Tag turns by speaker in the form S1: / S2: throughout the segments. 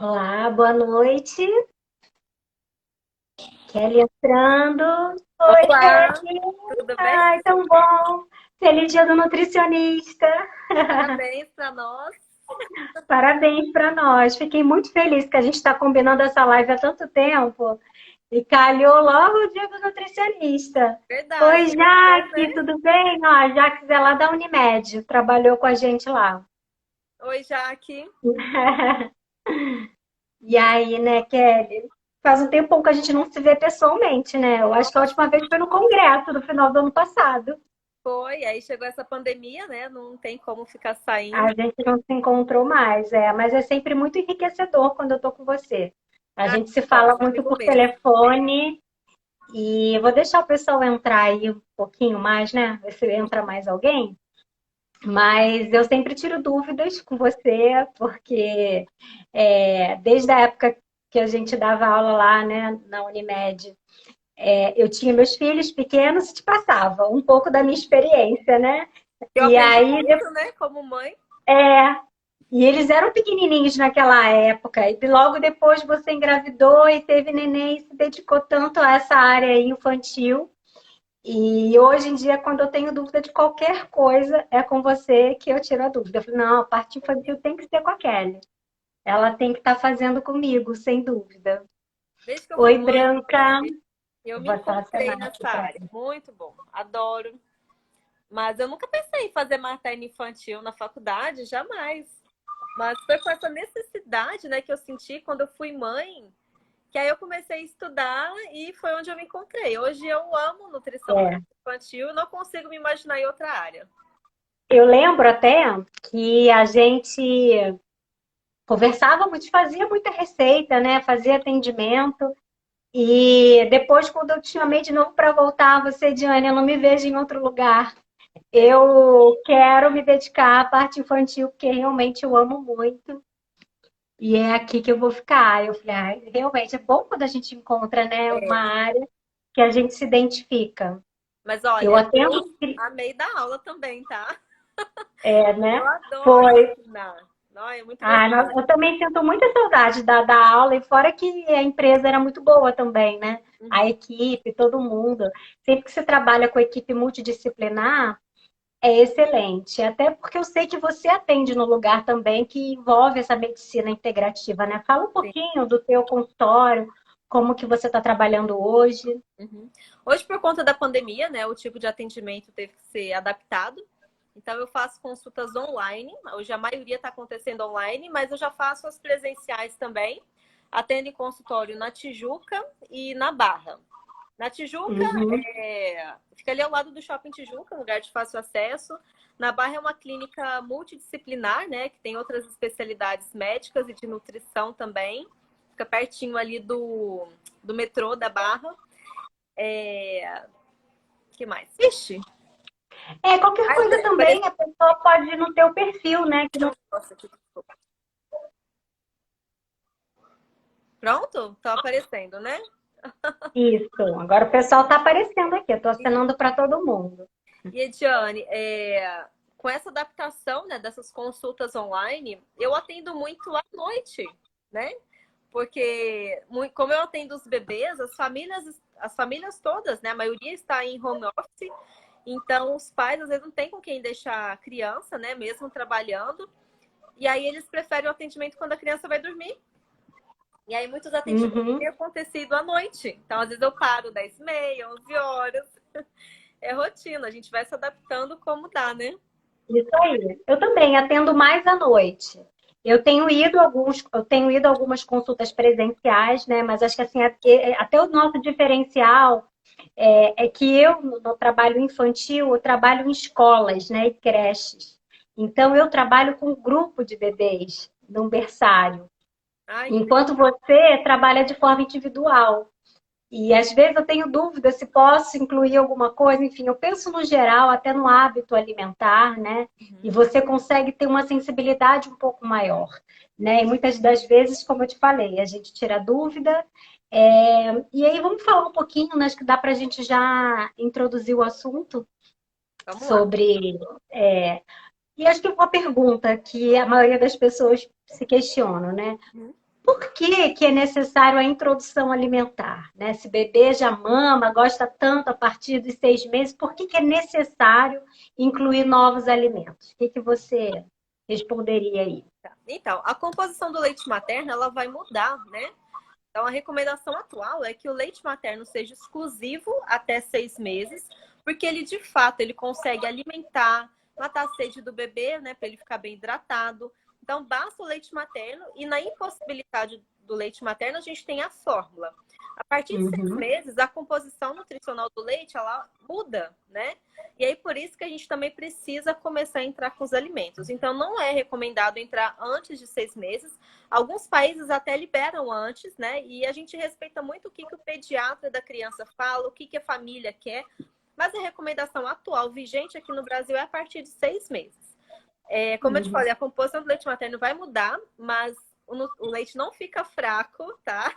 S1: Olá, boa noite. Kelly entrando. Oi,
S2: Olá,
S1: Kelly.
S2: tudo bem?
S1: Ai, tão bom. Feliz dia do nutricionista.
S2: Parabéns para nós.
S1: Parabéns para nós. Fiquei muito feliz que a gente está combinando essa live há tanto tempo e calhou logo o dia do nutricionista. Oi,
S2: Verdade, muito bom, né?
S1: Jaque, tudo bem? Ó, Jaque é lá da Unimed, trabalhou com a gente lá.
S2: Oi, Jaque.
S1: E aí, né, Kelly? Faz um tempão que a gente não se vê pessoalmente, né? Eu acho que a
S2: Nossa,
S1: última vez foi no congresso, no final do ano passado.
S2: foi. Aí chegou essa pandemia, né? Não tem como ficar
S1: A
S2: saindo.
S1: gente não se encontrou mais, mas é sempre muito enriquecedor quando eu tô com você. A
S2: Ah,
S1: gente se
S2: bom,
S1: fala muito
S2: comigo
S1: por
S2: mesmo.
S1: telefone e eu vou deixar o pessoal entrar aí um pouquinho mais, né? Ver se entra mais alguém. Mas eu sempre tiro dúvidas com você, porque desde a época que a gente dava aula lá, né, na Unimed, eu tinha meus filhos pequenos e te passava um pouco da minha experiência, né?
S2: Eu
S1: E
S2: aprendi
S1: aí,
S2: muito, né? Como mãe.
S1: é, e eles eram pequenininhos naquela época, e logo depois você engravidou e teve neném e se dedicou tanto a essa área infantil. E hoje em dia, quando eu tenho dúvida de qualquer coisa, é com você que eu tiro a dúvida. Eu falo, não, a parte infantil tem que ser com a Kelly. Ela tem que estar fazendo comigo, sem dúvida.
S2: Desde que eu fui
S1: Oi,
S2: mãe,
S1: Branca.
S2: eu
S1: Eu
S2: me
S1: vou
S2: encontrei
S1: selecionar aqui
S2: nessa
S1: para
S2: área. Muito bom, adoro. Mas eu nunca pensei em fazer materno infantil na faculdade, jamais. Mas foi com essa necessidade, né, que eu senti quando eu fui mãe. Que aí eu comecei a estudar e foi onde eu me encontrei. Hoje eu amo nutrição
S1: é.
S2: infantil e não consigo me imaginar em outra área.
S1: Eu lembro até que a gente conversava muito, fazia muita receita, né? Fazia atendimento. E depois, quando eu te chamei de novo para voltar, você, Diane, eu não me vejo em outro lugar.
S2: É,
S1: Eu quero me dedicar à parte infantil, porque realmente eu amo muito. E é aqui que eu vou ficar. Eu falei, realmente é bom quando a gente encontra, né, uma
S2: é.
S1: área que a gente se identifica.
S2: Mas
S1: Eu
S2: olha,
S1: atendo,
S2: eu amei dar aula também, tá? Eu
S1: né?
S2: adoro
S1: Foi.
S2: ensinar. Não, é muito
S1: Ah,
S2: gostoso.
S1: eu também sinto muita saudade da aula, e fora que a empresa era muito boa também, né? A
S2: Uhum.
S1: equipe, todo mundo. Sempre que você trabalha com equipe multidisciplinar, é excelente. Até porque eu sei que você atende no lugar também que envolve essa medicina integrativa, né? Fala um
S2: Sim.
S1: pouquinho do teu consultório, como que você está trabalhando hoje.
S2: Uhum. Hoje, por conta da pandemia, né, o tipo de atendimento teve que ser adaptado. Então, eu faço consultas online. Hoje a maioria está acontecendo online, mas eu já faço as presenciais também. Atendo em consultório na Tijuca e na Barra. Na Tijuca,
S1: Uhum,
S2: fica ali ao lado do Shopping Tijuca, um lugar de fácil acesso. Na Barra é uma clínica multidisciplinar, né, que tem outras especialidades médicas e de nutrição também. Fica pertinho ali do metrô da Barra. Que mais? Ixi!
S1: Qualquer
S2: Ai,
S1: coisa
S2: apareceu
S1: também, a pessoa pode ir no teu perfil, né?
S2: um negócio aqui. Pronto? Tá aparecendo, né?
S1: Isso, agora o pessoal está aparecendo aqui, eu estou acenando para todo mundo.
S2: E, Ediane, com essa adaptação, né, dessas consultas online, eu atendo muito à noite, né? Porque, como eu atendo os bebês, as famílias todas, né? A maioria está em home office, então os pais às vezes não têm com quem deixar a criança, né? Mesmo trabalhando. E aí eles preferem o atendimento quando a criança vai dormir. E aí muitos atendimentos têm
S1: Uhum.
S2: acontecido à noite. Então, às vezes eu paro 10h30, 11 horas. É rotina, a gente vai se adaptando como dá, né?
S1: Isso aí. Eu também atendo mais à noite. Eu tenho ido a algumas consultas presenciais, né? Mas acho que assim, até o nosso diferencial é que eu, no trabalho infantil, eu trabalho em escolas, né? E creches. Então eu trabalho com um grupo de bebês num berçário,
S2: Ai, que
S1: enquanto você trabalha de forma individual. E às vezes eu tenho dúvida se posso incluir alguma coisa, enfim, eu penso no geral, até no hábito alimentar, né? E
S2: delícia.
S1: você consegue ter uma sensibilidade um pouco maior, né? E muitas das vezes, como eu te falei, a gente tira dúvida. E aí vamos falar um pouquinho, né? Acho que dá para a gente já introduzir o assunto
S2: Vamos lá.
S1: sobre. E acho que uma pergunta que a maioria das pessoas se questionam, né?
S2: Uhum.
S1: por que é necessário a introdução alimentar? Né? Se bebê já mama, gosta tanto a partir dos 6 meses, por que é necessário incluir novos alimentos? O que você responderia aí?
S2: Então, a composição do leite materno, ela vai mudar, né? Então, a recomendação atual é que o leite materno seja exclusivo até 6 meses, porque ele, de fato, ele consegue alimentar, matar a sede do bebê, né, para ele ficar bem hidratado. Então, basta o leite materno e na impossibilidade do leite materno, a gente tem a fórmula. A partir de 6 meses, a composição nutricional do leite, ela muda, né? E aí, por isso que a gente também precisa começar a entrar com os alimentos. Então, não é recomendado entrar antes de 6 meses. Alguns países até liberam antes, né? E a gente respeita muito o que o pediatra da criança fala, o que a família quer. Mas a recomendação atual, vigente aqui no Brasil, é a partir de 6 meses. Como eu te falei, a composição do leite materno vai mudar, mas o leite não fica fraco, tá?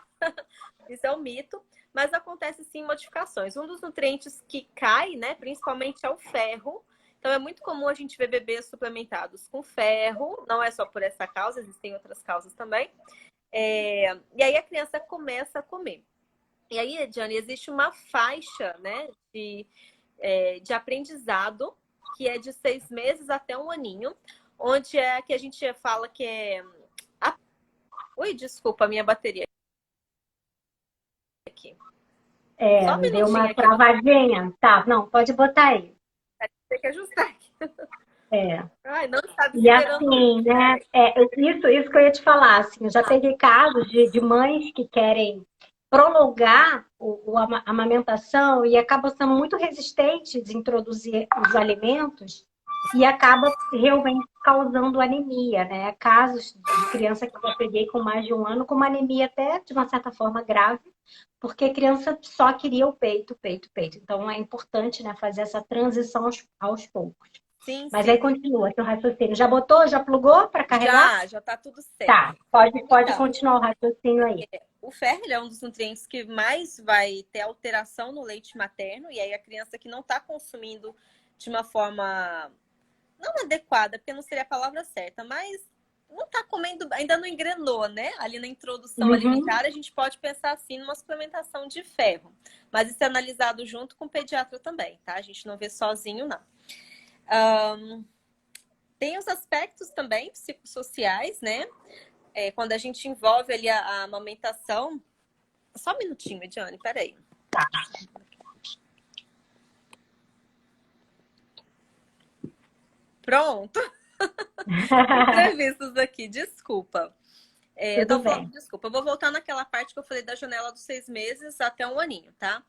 S2: Isso é um mito. Mas acontece sim modificações. Um dos nutrientes que cai, né, principalmente é o ferro. Então é muito comum a gente ver bebês suplementados com ferro. Não é só por essa causa, existem outras causas também. E aí a criança começa a comer. E aí, Ediane, existe uma faixa, né, de aprendizado que é de 6 meses até 1 aninho, onde é que a gente fala que é... Ui, desculpa, a minha bateria aqui. Só um
S1: Deu
S2: minutinho
S1: uma
S2: aqui, eu vou
S1: travadinha. Tá, não, pode botar aí.
S2: ter que ajustar aqui.
S1: É.
S2: Ai, não estava
S1: E
S2: esperando
S1: assim,
S2: isso.
S1: né? Isso que eu ia te falar. Assim, eu já peguei casos de mães que querem prolongar a amamentação e acabam sendo muito resistentes em introduzir os alimentos e acaba realmente causando anemia, né? Casos de criança que eu já peguei com mais de 1 ano com uma anemia até de uma certa forma grave, porque a criança só queria o peito, peito, peito. Então é importante, né, fazer essa transição aos poucos.
S2: Sim,
S1: Mas
S2: sim.
S1: aí continua seu raciocínio. Já botou? Já plugou para carregar?
S2: Já tá tudo certo.
S1: Tá, pode
S2: Então,
S1: continuar o raciocínio aí.
S2: o ferro ele é um dos nutrientes que mais vai ter alteração no leite materno, e aí a criança que não está consumindo de uma forma não adequada, porque não seria a palavra certa, mas não está comendo, ainda não engrenou, né? Ali na introdução alimentar, a gente pode pensar assim numa suplementação de ferro. Mas isso é analisado junto com o pediatra também, tá? A gente não vê sozinho, não. Tem os aspectos também psicossociais, né? Quando a gente envolve ali a amamentação. Só um minutinho, Ediane, peraí.
S1: Tá.
S2: Pronto. Entrevistas aqui, desculpa.
S1: Tudo bem.
S2: Desculpa, eu vou voltar naquela parte que eu falei da janela dos 6 meses até 1 aninho, tá?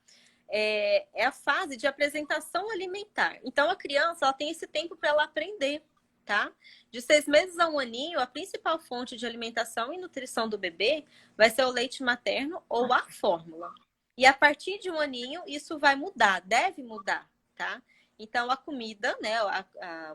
S2: É a fase de apresentação alimentar. Então, a criança ela tem esse tempo para ela aprender, tá? De 6 meses a 1 aninho, a principal fonte de alimentação e nutrição do bebê vai ser o leite materno ou a fórmula. E a partir de 1 aninho, isso vai mudar, deve mudar, tá? Então, a comida, né,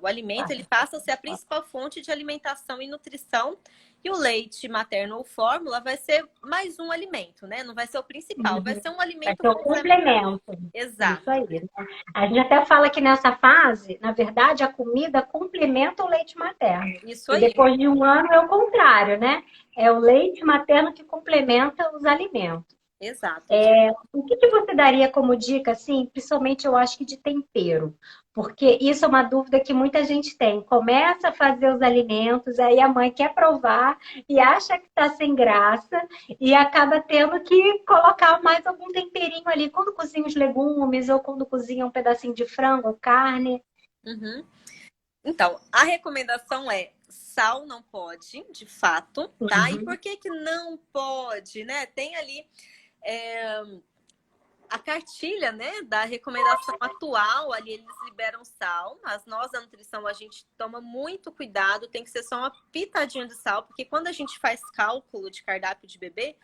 S2: o alimento, ele passa a ser a principal fonte de alimentação e nutrição. E o leite materno ou fórmula vai ser mais um alimento, né? Não vai ser o principal, vai ser um
S1: Vai
S2: alimento
S1: ser o
S2: complementar.
S1: complemento.
S2: Exato.
S1: Isso aí. Né? A gente até fala que nessa fase, na verdade, a comida complementa o leite materno.
S2: Isso
S1: E
S2: aí.
S1: depois de 1 ano é o contrário, né? É o leite materno que complementa os alimentos.
S2: Exato.
S1: O que você daria como dica, assim, principalmente eu acho que de tempero? Porque isso é uma dúvida que muita gente tem. Começa a fazer os alimentos, aí a mãe quer provar e acha que está sem graça e acaba tendo que colocar mais algum temperinho ali quando cozinha os legumes ou quando cozinha um pedacinho de frango ou carne.
S2: Uhum. Então, a recomendação é sal não pode, de fato, tá? E por que não pode, né? Tem ali a cartilha, né, da recomendação atual, ali eles liberam sal, mas nós da nutrição a gente toma muito cuidado, tem que ser só uma pitadinha de sal, porque quando a gente faz cálculo de cardápio de bebê,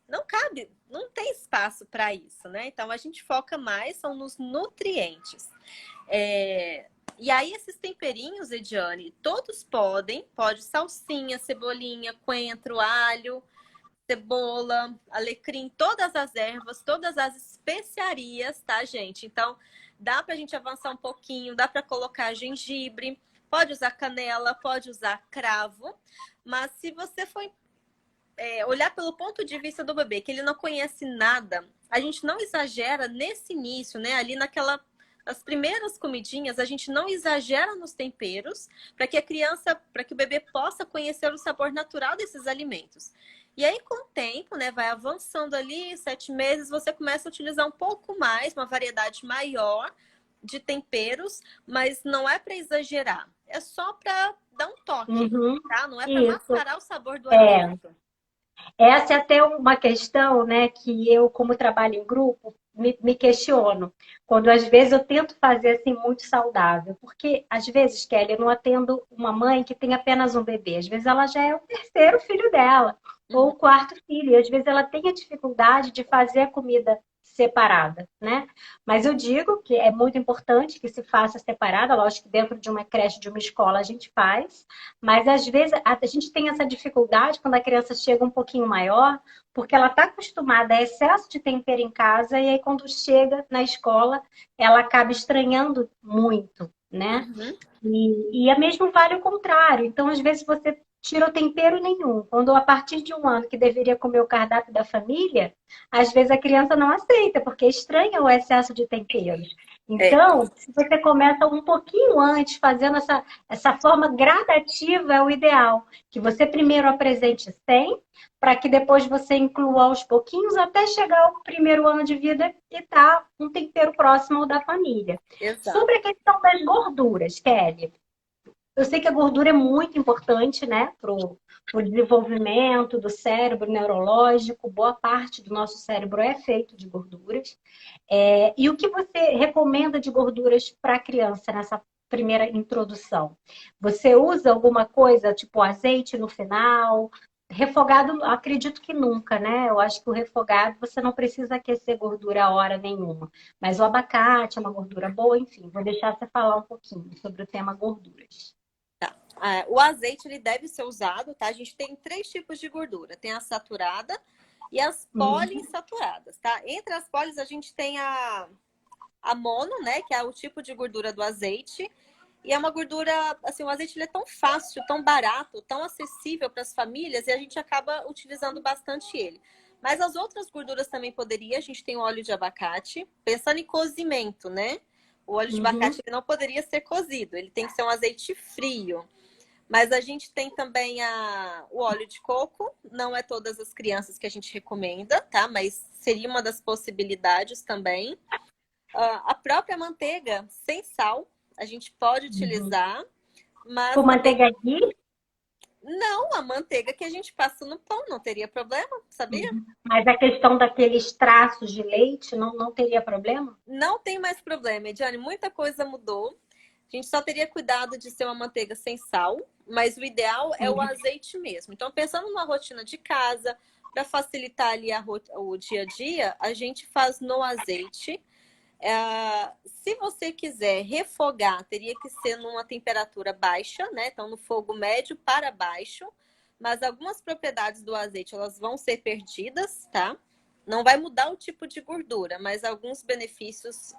S2: não cabe, não tem espaço para isso, né? Então a gente foca mais são nos nutrientes. E aí esses temperinhos, Ediane, todos pode salsinha, cebolinha, coentro, alho, cebola, alecrim, todas as ervas, todas as especiarias, tá, gente? Então, dá pra gente avançar um pouquinho, dá pra colocar gengibre, pode usar canela, pode usar cravo, mas se você for olhar pelo ponto de vista do bebê, que ele não conhece nada, a gente não exagera nesse início, né? Ali nas primeiras comidinhas, a gente não exagera nos temperos para que a criança, para que o bebê possa conhecer o sabor natural desses alimentos. E aí, com o tempo, né, vai avançando ali, 7 meses, você começa a utilizar um pouco mais, uma variedade maior de temperos, mas não é para exagerar. É só para dar um toque,
S1: Uhum.
S2: tá? Não é para
S1: Isso.
S2: mascarar o sabor do
S1: É.
S2: alimento.
S1: Essa é até uma questão, né, que eu, como trabalho em grupo, me questiono. Quando às vezes eu tento fazer assim muito saudável. Porque às vezes, Kelly, eu não atendo uma mãe que tem apenas um bebê. Às vezes ela já é o terceiro filho dela, ou
S2: Uhum.
S1: o quarto filho. E às vezes ela tem a dificuldade de fazer a comida separada, né? Mas eu digo que é muito importante que se faça separada. Lógico que dentro de uma creche, de uma escola, a gente faz. Mas às vezes a gente tem essa dificuldade quando a criança chega um pouquinho maior, porque ela está acostumada a excesso de tempero em casa, e aí quando chega na escola, ela acaba estranhando muito, né?
S2: Uhum.
S1: E é mesmo vale o contrário. Então, às vezes, você tira o tempero nenhum. Quando a partir de um ano que deveria comer o cardápio da família, às vezes a criança não aceita, porque estranha o excesso de temperos.
S2: É,
S1: Então, se você começa um pouquinho antes, fazendo essa forma gradativa, é o ideal. Que você primeiro apresente sem, para que depois você inclua aos pouquinhos, até chegar ao primeiro ano de vida e tá um tempero próximo ao da família.
S2: exato.
S1: Sobre a questão das gorduras, Kelly, eu sei que a gordura é muito importante, né, para o desenvolvimento do cérebro neurológico. Boa parte do nosso cérebro é feito de gorduras. E o que você recomenda de gorduras para a criança nessa primeira introdução? Você usa alguma coisa, tipo azeite no final? Refogado, acredito que nunca, né? Eu acho que o refogado você não precisa aquecer gordura a hora nenhuma. Mas o abacate é uma gordura boa, enfim. Vou deixar você falar um pouquinho sobre o tema gorduras.
S2: O azeite ele deve ser usado, tá? A gente tem 3 tipos de gordura. Tem a saturada e as
S1: Uhum.
S2: poliinsaturadas, tá? Entre as polis a gente tem a mono, né? Que é o tipo de gordura do azeite. E é uma gordura, assim, o azeite ele é tão fácil, tão barato, tão acessível para as famílias e a gente acaba utilizando bastante ele. Mas as outras gorduras também poderia, a gente tem o óleo de abacate, pensando em cozimento, né? O óleo de abacate
S1: Uhum.
S2: ele não poderia ser cozido, ele tem que ser um azeite frio. Mas a gente tem também o óleo de coco, não é todas as crianças que a gente recomenda, tá? Mas seria uma das possibilidades também. A própria manteiga sem sal, a gente pode
S1: Uhum.
S2: utilizar, mas
S1: Com
S2: também
S1: manteiga ghee?
S2: não a manteiga que a gente passa no pão, não teria problema, sabia?
S1: Uhum. Mas a questão daqueles traços de leite não teria problema?
S2: Não tem mais problema, Ediane, muita coisa mudou. A gente só teria cuidado de ser uma manteiga sem sal, mas o ideal é o
S1: Uhum.
S2: azeite mesmo. Então, pensando numa rotina de casa, para facilitar ali o dia a dia, a gente faz no azeite. Se você quiser refogar, teria que ser numa temperatura baixa, né? Então, no fogo médio para baixo. Mas algumas propriedades do azeite, elas vão ser perdidas, tá? Não vai mudar o tipo de gordura, mas alguns benefícios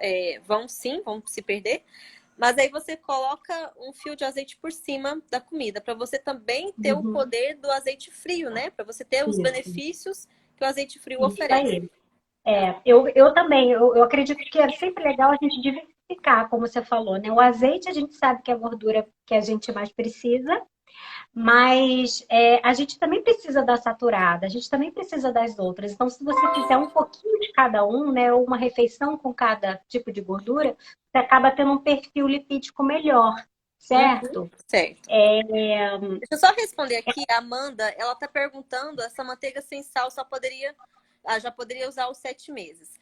S2: vão sim, vão se perder. Mas aí você coloca um fio de azeite por cima da comida, para você também ter o
S1: Uhum.
S2: poder do azeite frio, né? Para você ter os
S1: Isso,
S2: benefícios que o azeite frio
S1: isso
S2: oferece.
S1: aí. Eu também, eu acredito que é sempre legal a gente diversificar, como você falou, né? O azeite a gente sabe que é a gordura que a gente mais precisa, mas a gente também precisa da saturada, a gente também precisa das outras. Então, se você fizer um pouquinho de cada um, né? Ou uma refeição com cada tipo de gordura, você acaba tendo um perfil lipídico melhor,
S2: Uhum,
S1: certo?
S2: certo. Deixa eu só responder aqui. A Amanda, ela tá perguntando, essa manteiga sem sal já poderia usar os 7 meses.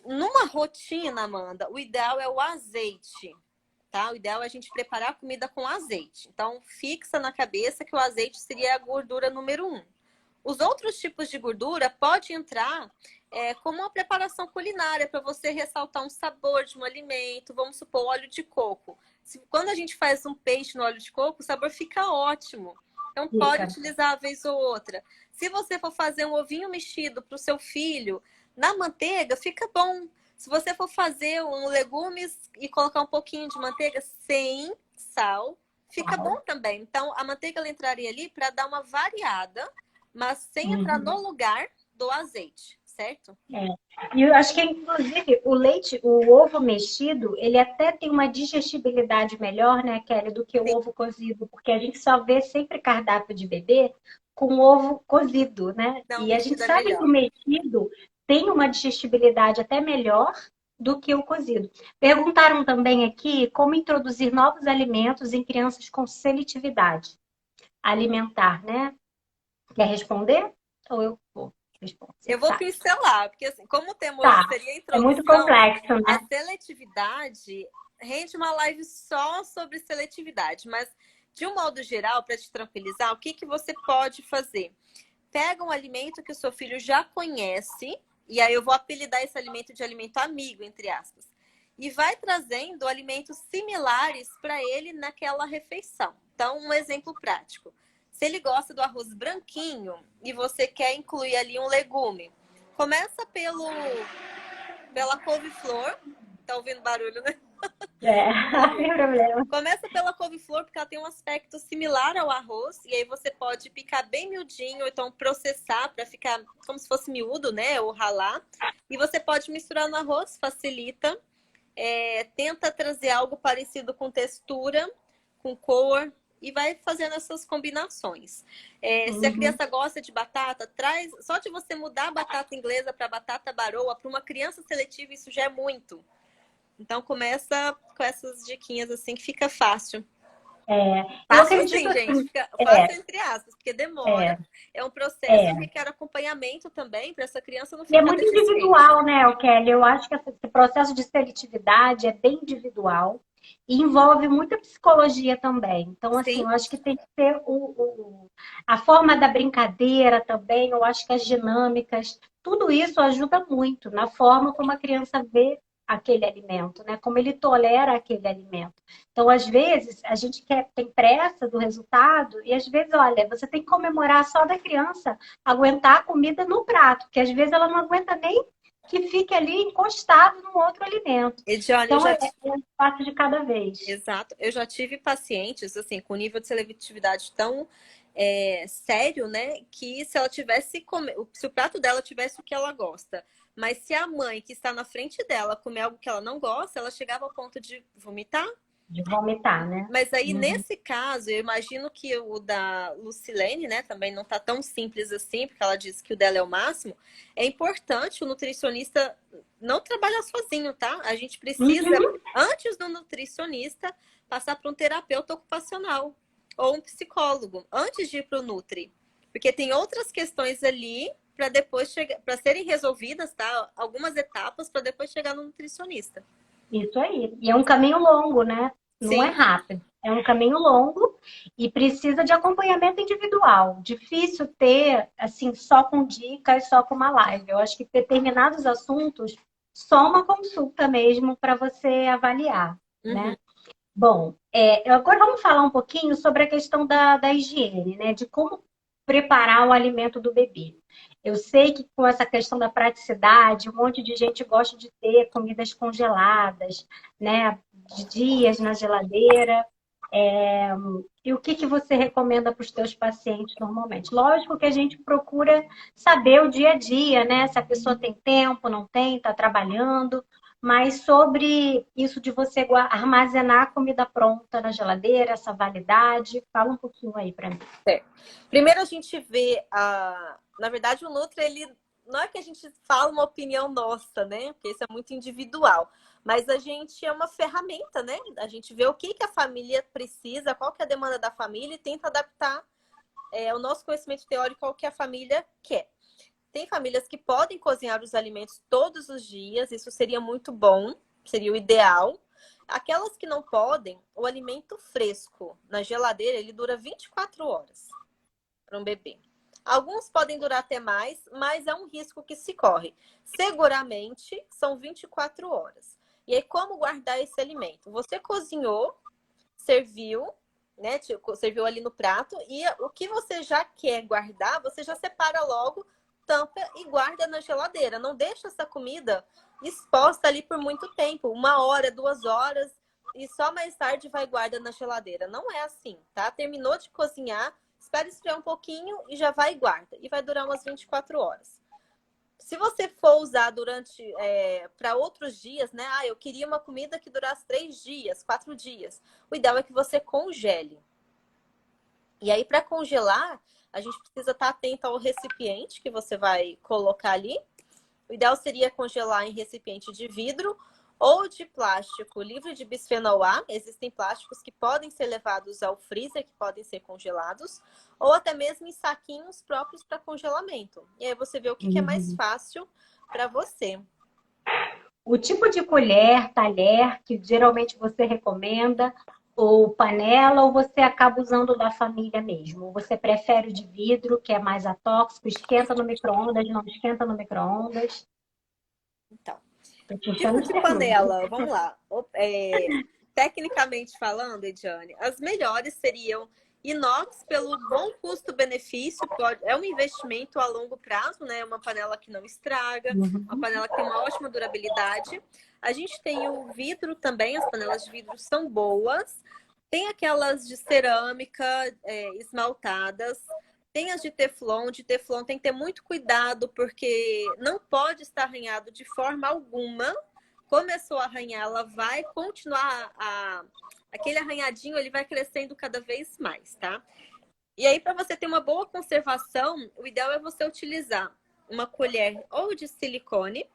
S2: Numa rotina, Amanda, o ideal é o azeite, tá? O ideal é a gente preparar a comida com azeite. Então, fixa na cabeça que o azeite seria a gordura número 1. Os outros tipos de gordura pode entrar como uma preparação culinária para você ressaltar um sabor de um alimento. Vamos supor, óleo de coco. Quando a gente faz um peixe no óleo de coco, o sabor fica ótimo. Então, pode
S1: Fica.
S2: utilizar a vez ou outra. Se você for fazer um ovinho mexido para o seu filho, na manteiga, fica bom. Se você for fazer um legumes e colocar um pouquinho de manteiga sem sal, fica bom também. Então, a manteiga ela entraria ali para dar uma variada, mas sem entrar no
S1: Uhum.
S2: lugar do azeite, certo?
S1: É. E eu acho que, inclusive, o leite, o ovo mexido, ele até tem uma digestibilidade melhor, né, Kelly, do que o
S2: Sim,
S1: ovo cozido, porque a gente só vê sempre cardápio de bebê com ovo cozido, né?
S2: não,
S1: E a gente
S2: mexido é
S1: sabe que o
S2: melhor.
S1: mexido tem uma digestibilidade até melhor do que o cozido. Perguntaram também aqui como introduzir novos alimentos em crianças com seletividade alimentar, né? Quer responder? Ou eu vou responder? Você
S2: Eu
S1: que
S2: vou
S1: sabe.
S2: pincelar, porque assim, como o tema hoje
S1: Tá.
S2: seria a
S1: É muito
S2: introdução,
S1: complexo,
S2: a
S1: né?
S2: seletividade rende uma live só sobre seletividade, mas de um modo geral, para te tranquilizar, o que, que você pode fazer? Pega um alimento que o seu filho já conhece, e aí eu vou apelidar esse alimento de alimento amigo, entre aspas, e vai trazendo alimentos similares para ele naquela refeição. Então, um exemplo prático. Se ele gosta do arroz branquinho e você quer incluir ali um legume, começa pela couve-flor. Tá ouvindo barulho, né?
S1: É, sem
S2: Barulho.
S1: problema.
S2: Começa pela couve-flor, porque ela tem um aspecto similar ao arroz, e aí você pode picar bem miudinho, ou então processar para ficar como se fosse miúdo, né? Ou ralar. E você pode misturar no arroz, facilita. Tenta trazer algo parecido com textura, com cor, e vai fazendo essas combinações. Se a
S1: Uhum.
S2: criança gosta de batata, traz. Só de você mudar a batata inglesa para batata baroa, para uma criança seletiva, isso já é muito. Então começa com essas diquinhas assim que fica fácil.
S1: É, eu
S2: Fácil
S1: acredito
S2: assim, gente,
S1: assim,
S2: fica
S1: é,
S2: fácil entre aspas, porque demora.
S1: é,
S2: É um processo
S1: é.
S2: que requer acompanhamento também para essa criança não
S1: E é
S2: ficar
S1: muito
S2: deficiente.
S1: individual, né, o Kelly? Eu acho que esse processo de seletividade é bem individual e envolve muita psicologia também. Então, assim,
S2: Sim,
S1: eu acho que tem que ter a forma da brincadeira também, eu acho que as dinâmicas, tudo isso ajuda muito na forma como a criança vê aquele alimento, né? Como ele tolera aquele alimento. Então, às vezes, a gente tem pressa do resultado e às vezes, olha, você tem que comemorar só da criança aguentar a comida no prato, porque às vezes ela não aguenta nem que fique ali encostado num outro alimento.
S2: Ediane, eu
S1: Então,
S2: já
S1: é um passo de cada vez.
S2: exato. Eu já tive pacientes, assim, com nível de seletividade tão sério, né? Que se ela tivesse se o prato dela tivesse o que ela gosta, mas se a mãe que está na frente dela comer algo que ela não gosta, ela chegava ao ponto de vomitar.
S1: De vomitar, né?
S2: Mas aí,
S1: Uhum.
S2: nesse caso, eu imagino que o da Lucilene, né, também não tá tão simples assim, porque ela disse que o dela é o máximo. É importante o nutricionista não trabalhar sozinho, tá? A gente precisa,
S1: Uhum.
S2: antes do nutricionista, passar para um terapeuta ocupacional ou um psicólogo, antes de ir para o Nutri. Porque tem outras questões ali para depois chegar, para serem resolvidas, tá? Algumas etapas para depois chegar no nutricionista.
S1: Isso aí. E é um caminho longo, né? Não é
S2: Sim,
S1: rápido. É um caminho longo e precisa de acompanhamento individual. Difícil ter, assim, só com dicas, só com uma live. Eu acho que determinados assuntos, só uma consulta mesmo para você avaliar,
S2: uhum.
S1: né? Bom, agora vamos falar um pouquinho sobre a questão da higiene, né? De como preparar o alimento do bebê. Eu sei que com essa questão da praticidade, um monte de gente gosta de ter comidas congeladas, né? De dias na geladeira. E o que que você recomenda para os teus pacientes normalmente? Lógico que a gente procura saber o dia a dia, né? Se a pessoa tem tempo, não tem, está trabalhando, mas sobre isso de você armazenar a comida pronta na geladeira, essa validade, fala um pouquinho aí para mim.
S2: Certo. Primeiro a gente vê na verdade, o Nutri, ele não é que a gente fala uma opinião nossa, né? Porque isso é muito individual. Mas a gente é uma ferramenta, né? A gente vê o que a família precisa, qual que é a demanda da família e tenta adaptar o nosso conhecimento teórico ao que a família quer. Tem famílias que podem cozinhar os alimentos todos os dias, isso seria muito bom, seria o ideal. Aquelas que não podem, o alimento fresco na geladeira, ele dura 24 horas para um bebê. Alguns podem durar até mais, mas é um risco que se corre. Seguramente, são 24 horas. E aí, como guardar esse alimento? Você cozinhou, serviu, né? Serviu ali no prato, e o que você já quer guardar, você já separa logo, tampa e guarda na geladeira. Não deixa essa comida exposta ali por muito tempo, 1 hora, 2 horas, e só mais tarde vai guarda na geladeira. Não é assim, tá? Terminou de cozinhar, espera esfriar um pouquinho e já vai e guarda. E vai durar umas 24 horas. Se você for usar durante para outros dias, né? Ah, eu queria uma comida que durasse 3 dias, 4 dias. O ideal é que você congele. E aí, para congelar, a gente precisa estar atento ao recipiente que você vai colocar ali. O ideal seria congelar em recipiente de vidro ou de plástico livre de bisfenol A. Existem plásticos que podem ser levados ao freezer, que podem ser congelados, ou até mesmo em saquinhos próprios para congelamento. E aí você vê o que é mais fácil para você.
S1: O tipo de colher, talher, que geralmente você recomenda, ou panela, ou você acaba usando da família mesmo? Ou você prefere o de vidro, que é mais atóxico, esquenta no micro-ondas, não esquenta no micro-ondas?
S2: Então,
S1: Tô te enchendo
S2: tipo
S1: de
S2: de
S1: perguntas.
S2: panela, vamos lá. Tecnicamente falando, Ediane, as melhores seriam inox pelo bom custo-benefício. É um investimento a longo prazo, né? Uma panela que não estraga, uma panela que tem uma ótima durabilidade. A gente tem o vidro também, as panelas de vidro são boas. Tem aquelas de cerâmica esmaltadas. Tem as de Teflon. De Teflon tem que ter muito cuidado, porque não pode estar arranhado de forma alguma. Começou a arranhar, ela vai continuar aquele arranhadinho, ele vai crescendo cada vez mais, tá? E aí, para você ter uma boa conservação, o ideal é você utilizar uma colher ou de silicone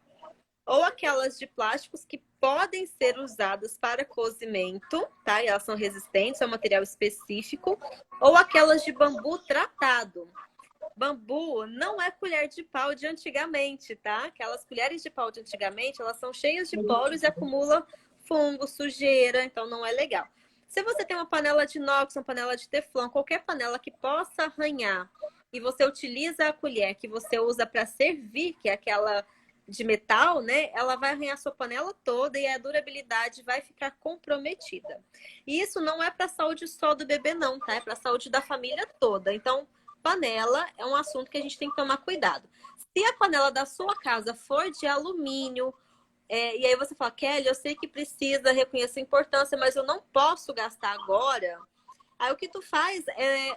S2: ou aquelas de plásticos que podem ser usadas para cozimento, tá? E elas são resistentes, é um material específico, ou aquelas de bambu tratado. Bambu não é colher de pau de antigamente, tá? Aquelas colheres de pau de antigamente, elas são cheias de poros e acumulam fungo, sujeira, então não é legal. Se você tem uma panela de inox, uma panela de teflon, qualquer panela que possa arranhar, e você utiliza a colher que você usa para servir, que é aquela de metal, né? Ela vai arranhar sua panela toda e a durabilidade vai ficar comprometida. E isso não é para a saúde só do bebê, não, tá? É para a saúde da família toda. Então, panela é um assunto que a gente tem que tomar cuidado. Se a panela da sua casa for de alumínio, e aí você fala, Kelly, eu sei que precisa reconhecer a importância, mas eu não posso gastar agora. Aí o que tu faz é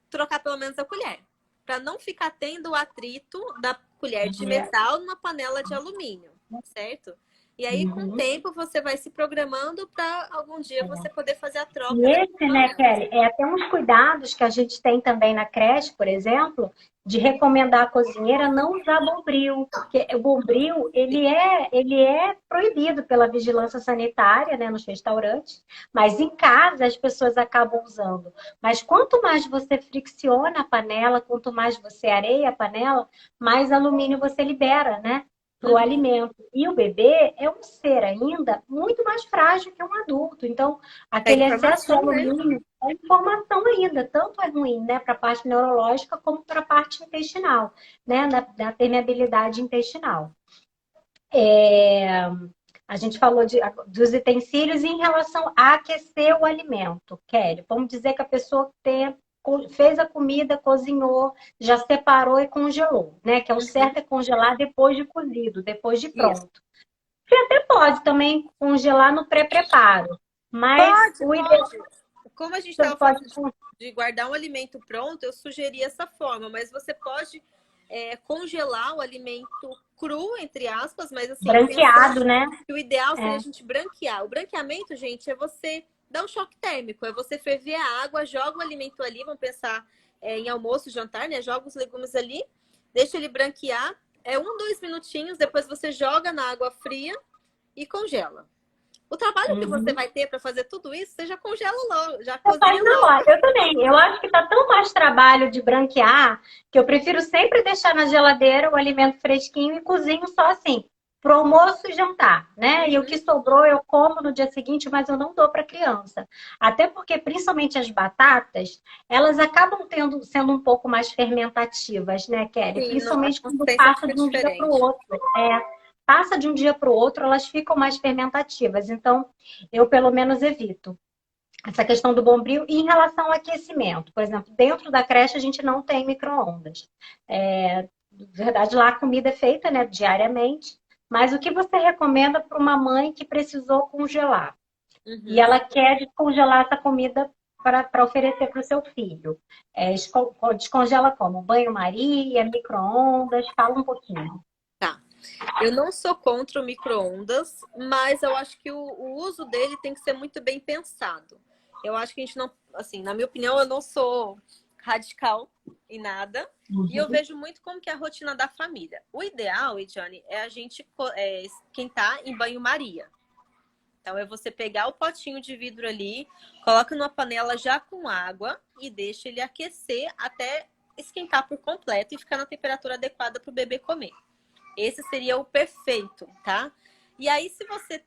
S2: trocar pelo menos a colher, para não ficar tendo o atrito da colher de metal numa panela de alumínio, certo? E aí, com o tempo, você vai se programando para algum dia você poder fazer a troca.
S1: E esse, né, Kelly, tem uns cuidados que a gente tem também na creche, por exemplo, de recomendar à cozinheira não usar bombril, porque o bombril, ele é proibido pela vigilância sanitária, né, nos restaurantes, mas em casa as pessoas acabam usando. Mas quanto mais você fricciona a panela, quanto mais você areia a panela, mais alumínio você libera, né? Para o alimento. E o bebê é um ser ainda muito mais frágil que um adulto. Então,
S2: É
S1: aquele excesso de
S2: informação, né?
S1: alumínio é informação ainda. Tanto é ruim, né, para a parte neurológica como para a parte intestinal, né, da permeabilidade intestinal. A gente falou dos utensílios em relação a aquecer o alimento, Kelly. Vamos dizer que a pessoa fez a comida, cozinhou, já separou e congelou, né? Que é o certo é congelar depois de cozido, depois de
S2: Isso.
S1: pronto. Você até pode também congelar no pré-preparo, mas
S2: Pode. Como a gente estava
S1: pode
S2: falando de guardar um alimento pronto, eu sugeri essa forma, mas você pode congelar o alimento cru, entre aspas, mas assim,
S1: branqueado, né?
S2: que o ideal seria a gente branquear. O branqueamento, gente, é você dar um choque térmico, é você ferver a água, joga o alimento ali, vamos pensar em almoço, jantar, né? Joga os legumes ali, deixa ele branquear, 2 minutinhos, depois você joga na água fria e congela. O trabalho que você vai ter para fazer tudo isso, você já congela logo, já cozinha logo.
S1: Eu também. Eu acho que tá tão mais trabalho de branquear que eu prefiro sempre deixar na geladeira o alimento fresquinho e cozinho só assim, pro almoço e jantar, né? E o que sobrou eu como no dia seguinte, mas eu não dou para criança. Até porque, principalmente as batatas, elas acabam sendo um pouco mais fermentativas, né, Kelly?
S2: Sim, a
S1: Principalmente quando
S2: consistência
S1: passa
S2: fica
S1: de um dia para o
S2: diferente.
S1: outro. Passa de um dia para o outro, elas ficam mais fermentativas. Então, eu pelo menos evito essa questão do bombril. E em relação ao aquecimento, por exemplo, dentro da creche a gente não tem micro-ondas. Na verdade, lá a comida é feita, né, diariamente. Mas o que você recomenda para uma mãe que precisou congelar? E ela quer descongelar essa comida para oferecer para o seu filho? Descongela como? Banho-maria, micro-ondas? Fala um pouquinho.
S2: Tá. Eu não sou contra o micro-ondas, mas eu acho que o uso dele tem que ser muito bem pensado. Eu acho que a gente não, assim, na minha opinião, eu não sou radical em nada. E eu
S1: Uhum.
S2: vejo muito como que é a rotina da família. O ideal, Ediane, é a gente esquentar em banho-maria. Então, é você pegar o potinho de vidro ali, coloca numa panela já com água e deixa ele aquecer até esquentar por completo e ficar na temperatura adequada para o bebê comer. Esse seria o perfeito, tá? E aí, se você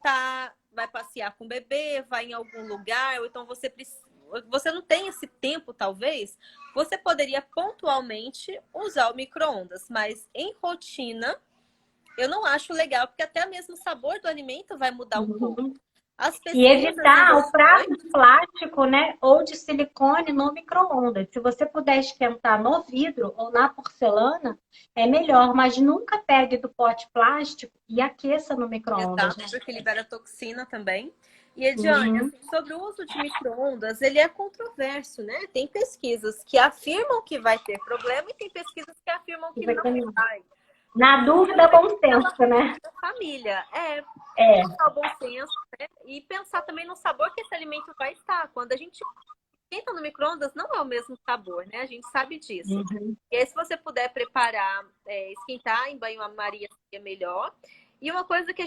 S2: vai passear com o bebê, vai em algum lugar, ou então você não tem esse tempo, talvez, você poderia pontualmente usar o micro-ondas, mas em rotina, eu não acho legal, porque até mesmo o sabor do alimento vai mudar um pouco.
S1: Uhum.
S2: As
S1: E
S2: pesquisas em
S1: evitar o prato
S2: relação...
S1: de plástico, né, ou de silicone no micro-ondas. Se você puder esquentar no vidro ou na porcelana, é melhor, mas nunca pegue do pote plástico e aqueça no micro-ondas,
S2: Exato,
S1: né?
S2: porque libera toxina também. E, Ediane,
S1: Uhum.
S2: assim, sobre o uso de micro-ondas, ele é controverso, né? Tem pesquisas que afirmam que vai ter problema e tem pesquisas que afirmam que não vai.
S1: Na
S2: Então,
S1: dúvida,
S2: você tem
S1: bom
S2: que ter
S1: senso, né?
S2: a família.
S1: É.
S2: Usar o bom senso, né? E pensar também no sabor que esse alimento vai estar. Quando a gente esquenta no micro-ondas, não é o mesmo sabor, né? A gente sabe disso.
S1: Uhum.
S2: E aí, se você puder preparar, esquentar em banho-maria, seria melhor. E uma coisa que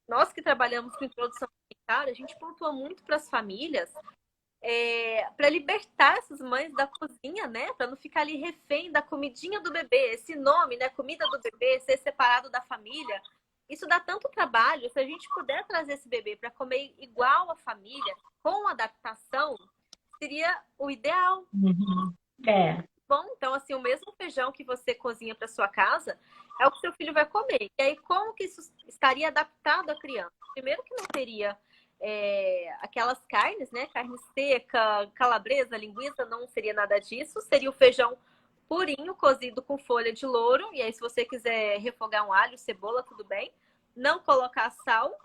S2: nós que trabalhamos com introdução alimentar, a gente pontua muito para as famílias, para libertar essas mães da cozinha, né? Para não ficar ali refém da comidinha do bebê. Esse nome, né? Comida do bebê, ser separado da família. Isso dá tanto trabalho. Se a gente puder trazer esse bebê para comer igual a família, com adaptação, seria o ideal.
S1: Uhum. É.
S2: Bom, então, assim, o mesmo feijão que você cozinha para sua casa é o que seu filho vai comer. E aí, como que isso estaria adaptado à criança? Primeiro que não teria aquelas carnes, né? Carne seca, calabresa, linguiça, não seria nada disso. Seria o feijão purinho, cozido com folha de louro. E aí, se você quiser refogar um alho, cebola, tudo bem. Não colocar sal.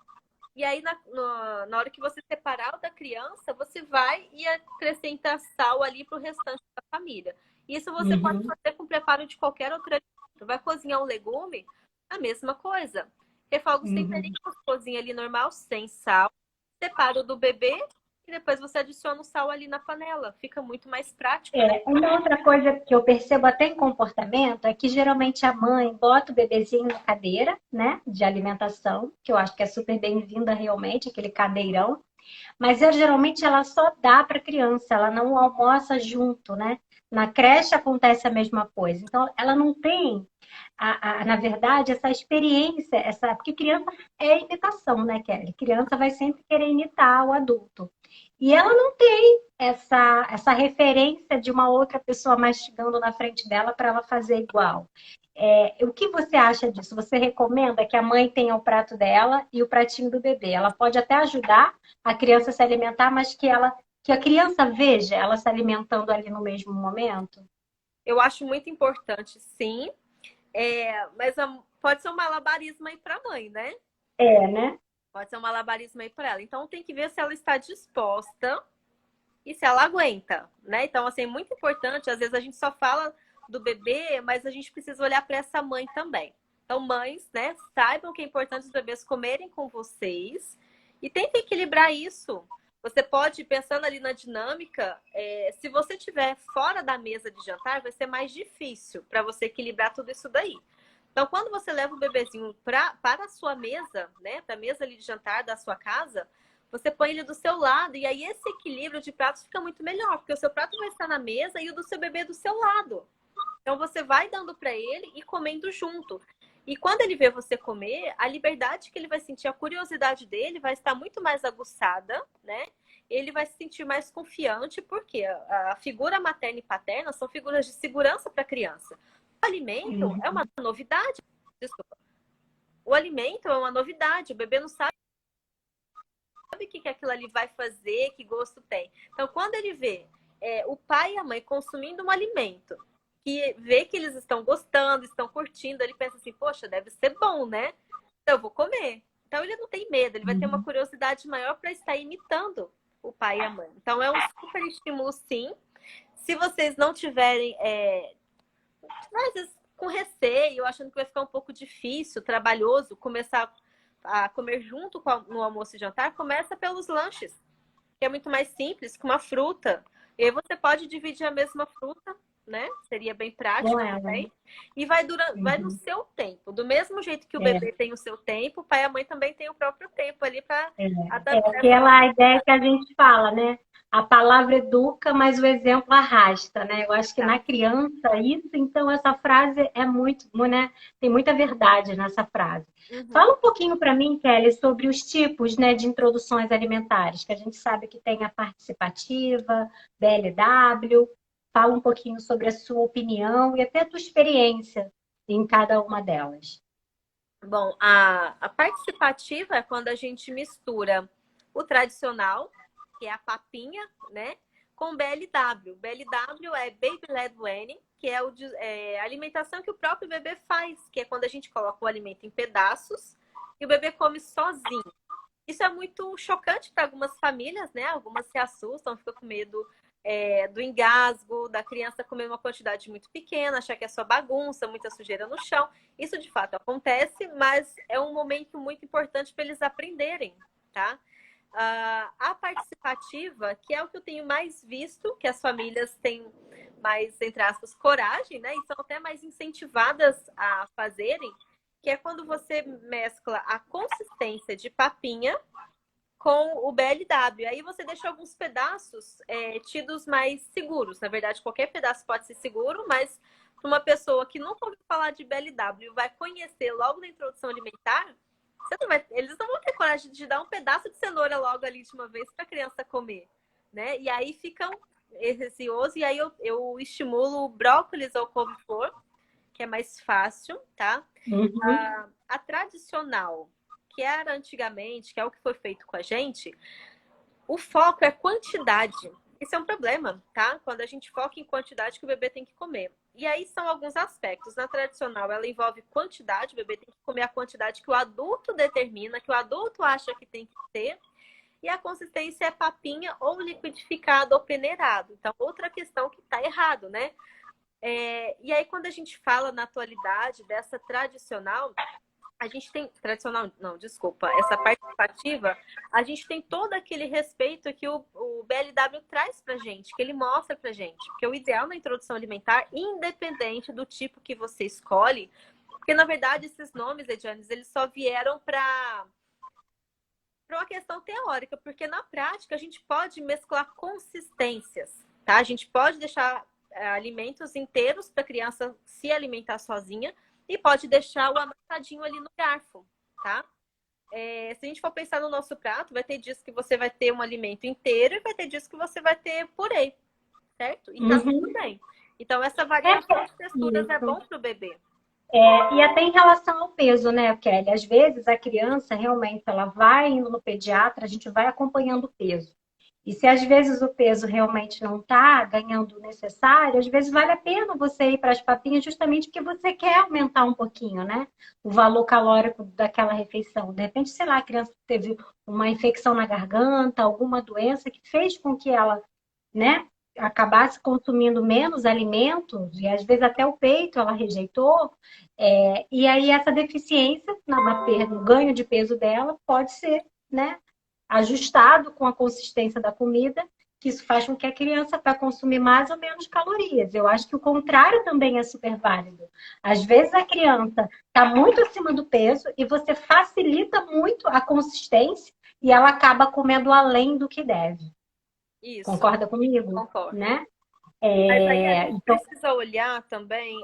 S2: E aí, na hora que você separar o da criança, você vai e acrescenta sal ali para o restante da família. Isso você pode
S1: Uhum.
S2: fazer com preparo de qualquer outro alimento. Vai cozinhar um legume, a mesma coisa. Refoga os
S1: Uhum.
S2: temperinhos, cozinha ali normal, sem sal. Separa o do bebê e depois você adiciona o sal ali na panela. Fica muito mais prático, né?
S1: Uma outra coisa que eu percebo até em comportamento é que geralmente a mãe bota o bebezinho na cadeira, né, de alimentação, que eu acho que é super bem-vinda realmente, aquele cadeirão, mas geralmente ela só dá para a criança, ela não almoça junto, né? Na creche acontece a mesma coisa. Então, ela não tem, na verdade, essa experiência, porque criança é imitação, né, Kelly? Criança vai sempre querer imitar o adulto. E ela não tem essa referência de uma outra pessoa mastigando na frente dela para ela fazer igual. O que você acha disso? Você recomenda que a mãe tenha o prato dela e o pratinho do bebê? Ela pode até ajudar a criança a se alimentar, mas que a criança veja ela se alimentando ali no mesmo momento?
S2: Eu acho muito importante, sim. Mas pode ser um malabarismo aí para a mãe, né?
S1: Né?
S2: Pode ser um malabarismo aí para ela. Então tem que ver se ela está disposta e se ela aguenta, né? Então, assim, é muito importante. Às vezes a gente só fala do bebê, mas a gente precisa olhar para essa mãe também. Então, mães, né, saibam que é importante os bebês comerem com vocês e tentem equilibrar isso. Você pode, pensando ali na dinâmica, se você estiver fora da mesa de jantar, vai ser mais difícil para você equilibrar tudo isso daí. Então, quando você leva o bebezinho para a sua mesa, né, para a mesa ali de jantar da sua casa, você põe ele do seu lado e aí esse equilíbrio de pratos fica muito melhor, porque o seu prato vai estar na mesa e o do seu bebê do seu lado. Então você vai dando para ele e comendo junto. E quando ele vê você comer, a liberdade que ele vai sentir, a curiosidade dele vai estar muito mais aguçada, né? Ele vai se sentir mais confiante, porque a figura materna e paterna são figuras de segurança para a criança. O alimento é uma novidade. Desculpa. O alimento é uma novidade. O bebê não sabe o que aquilo ali vai fazer, que gosto tem. Então, quando ele vê o pai e a mãe consumindo um alimento, que vê que eles estão gostando, estão curtindo, ele pensa assim, poxa, deve ser bom, né? Então, eu vou comer. Então, ele não tem medo, ele vai ter uma curiosidade maior para estar imitando o pai e a mãe. Então, é um super estímulo, sim. Se vocês não tiverem, às vezes, com receio, achando que vai ficar um pouco difícil, trabalhoso, começar a comer junto no almoço e jantar, começa pelos lanches, que é muito mais simples, com uma fruta. E aí você pode dividir a mesma fruta, né? Seria bem
S1: Com
S2: prático
S1: ela.
S2: também. E vai no
S1: Uhum.
S2: seu tempo. Do mesmo jeito que o
S1: É,
S2: bebê tem o seu tempo, o pai e a mãe também tem o próprio tempo ali para
S1: é
S2: adaptar essa
S1: aquela ideia que a gente fala, né? A palavra educa, mas o exemplo arrasta, né? Eu acho que na
S2: adaptação.
S1: criança, isso, então, essa frase é muito, né? Tem muita verdade nessa frase.
S2: Uhum.
S1: Fala um pouquinho para mim, Kelly, sobre os tipos, né, de introduções alimentares, que a gente sabe que tem a participativa, BLW. Fala um pouquinho sobre a sua opinião e até a tua experiência em cada uma delas.
S2: Bom, a participativa é quando a gente mistura o tradicional, que é a papinha, né? Com BLW. BLW é Baby Led Weaning, que é a alimentação que o próprio bebê faz, que é quando a gente coloca o alimento em pedaços e o bebê come sozinho. Isso é muito chocante para algumas famílias, né? Algumas se assustam, ficam com medo do engasgo, da criança comer uma quantidade muito pequena, achar que é só bagunça, muita sujeira no chão. Isso de fato acontece, mas é um momento muito importante para eles aprenderem, tá? A participativa, que é o que eu tenho mais visto, que as famílias têm mais, entre aspas, coragem, né? E são até mais incentivadas a fazerem, que é quando você mescla a consistência de papinha com o BLW. Aí você deixa alguns pedaços tidos mais seguros. Na verdade, qualquer pedaço pode ser seguro, mas para uma pessoa que nunca ouviu falar de BLW vai conhecer logo na introdução alimentar, eles não vão ter coragem de dar um pedaço de cenoura logo ali de uma vez para a criança comer, né? E aí ficam receosos, e aí eu estimulo o brócolis ou couve-flor, que é mais fácil, tá?
S1: Uhum.
S2: A tradicional, que era antigamente, que é o que foi feito com a gente, o foco é quantidade. Isso é um problema, tá? Quando a gente foca em quantidade que o bebê tem que comer. E aí são alguns aspectos. Na tradicional, ela envolve quantidade, o bebê tem que comer a quantidade que o adulto determina, que o adulto acha que tem que ter. E a consistência é papinha ou liquidificado ou peneirado. Então, outra questão que está errado, né? E aí, quando a gente fala na atualidade dessa tradicional, a gente tem. Tradicional, não, desculpa. Essa participativa, a gente tem todo aquele respeito que o BLW traz pra gente, que ele mostra pra gente. Porque o ideal na introdução alimentar, independente do tipo que você escolhe, porque na verdade esses nomes, Edianes, eles só vieram para uma questão teórica, porque na prática a gente pode mesclar consistências, tá? A gente pode deixar alimentos inteiros para a criança se alimentar sozinha e pode deixar o amassadinho ali no garfo, tá? Se a gente for pensar no nosso prato, vai ter dias que você vai ter um alimento inteiro e vai ter dias que você vai ter purê, certo? E tá tudo
S1: Uhum.
S2: bem. Então, essa
S1: É,
S2: variação de texturas é bom
S1: isso.
S2: para o bebê.
S1: E até em relação ao peso, né, Kelly? Às vezes a criança realmente ela vai indo no pediatra, a gente vai acompanhando o peso. E se às vezes o peso realmente não está ganhando o necessário, às vezes vale a pena você ir para as papinhas justamente porque você quer aumentar um pouquinho, né? O valor calórico daquela refeição. De repente, sei lá, a criança teve uma infecção na garganta, alguma doença que fez com que ela, né, acabasse consumindo menos alimentos, e às vezes até o peito ela rejeitou, e aí essa deficiência no ganho de peso dela pode ser, né, ajustado com a consistência da comida, que isso faz com que a criança vá consumir mais ou menos calorias. Eu acho que o contrário também é super válido. Às vezes a criança está muito acima do peso e você facilita muito a consistência e ela acaba comendo além do que deve.
S2: Isso,
S1: Concorda comigo?
S2: concordo.
S1: Né?
S2: Mas aí a gente
S1: Então,
S2: precisa olhar também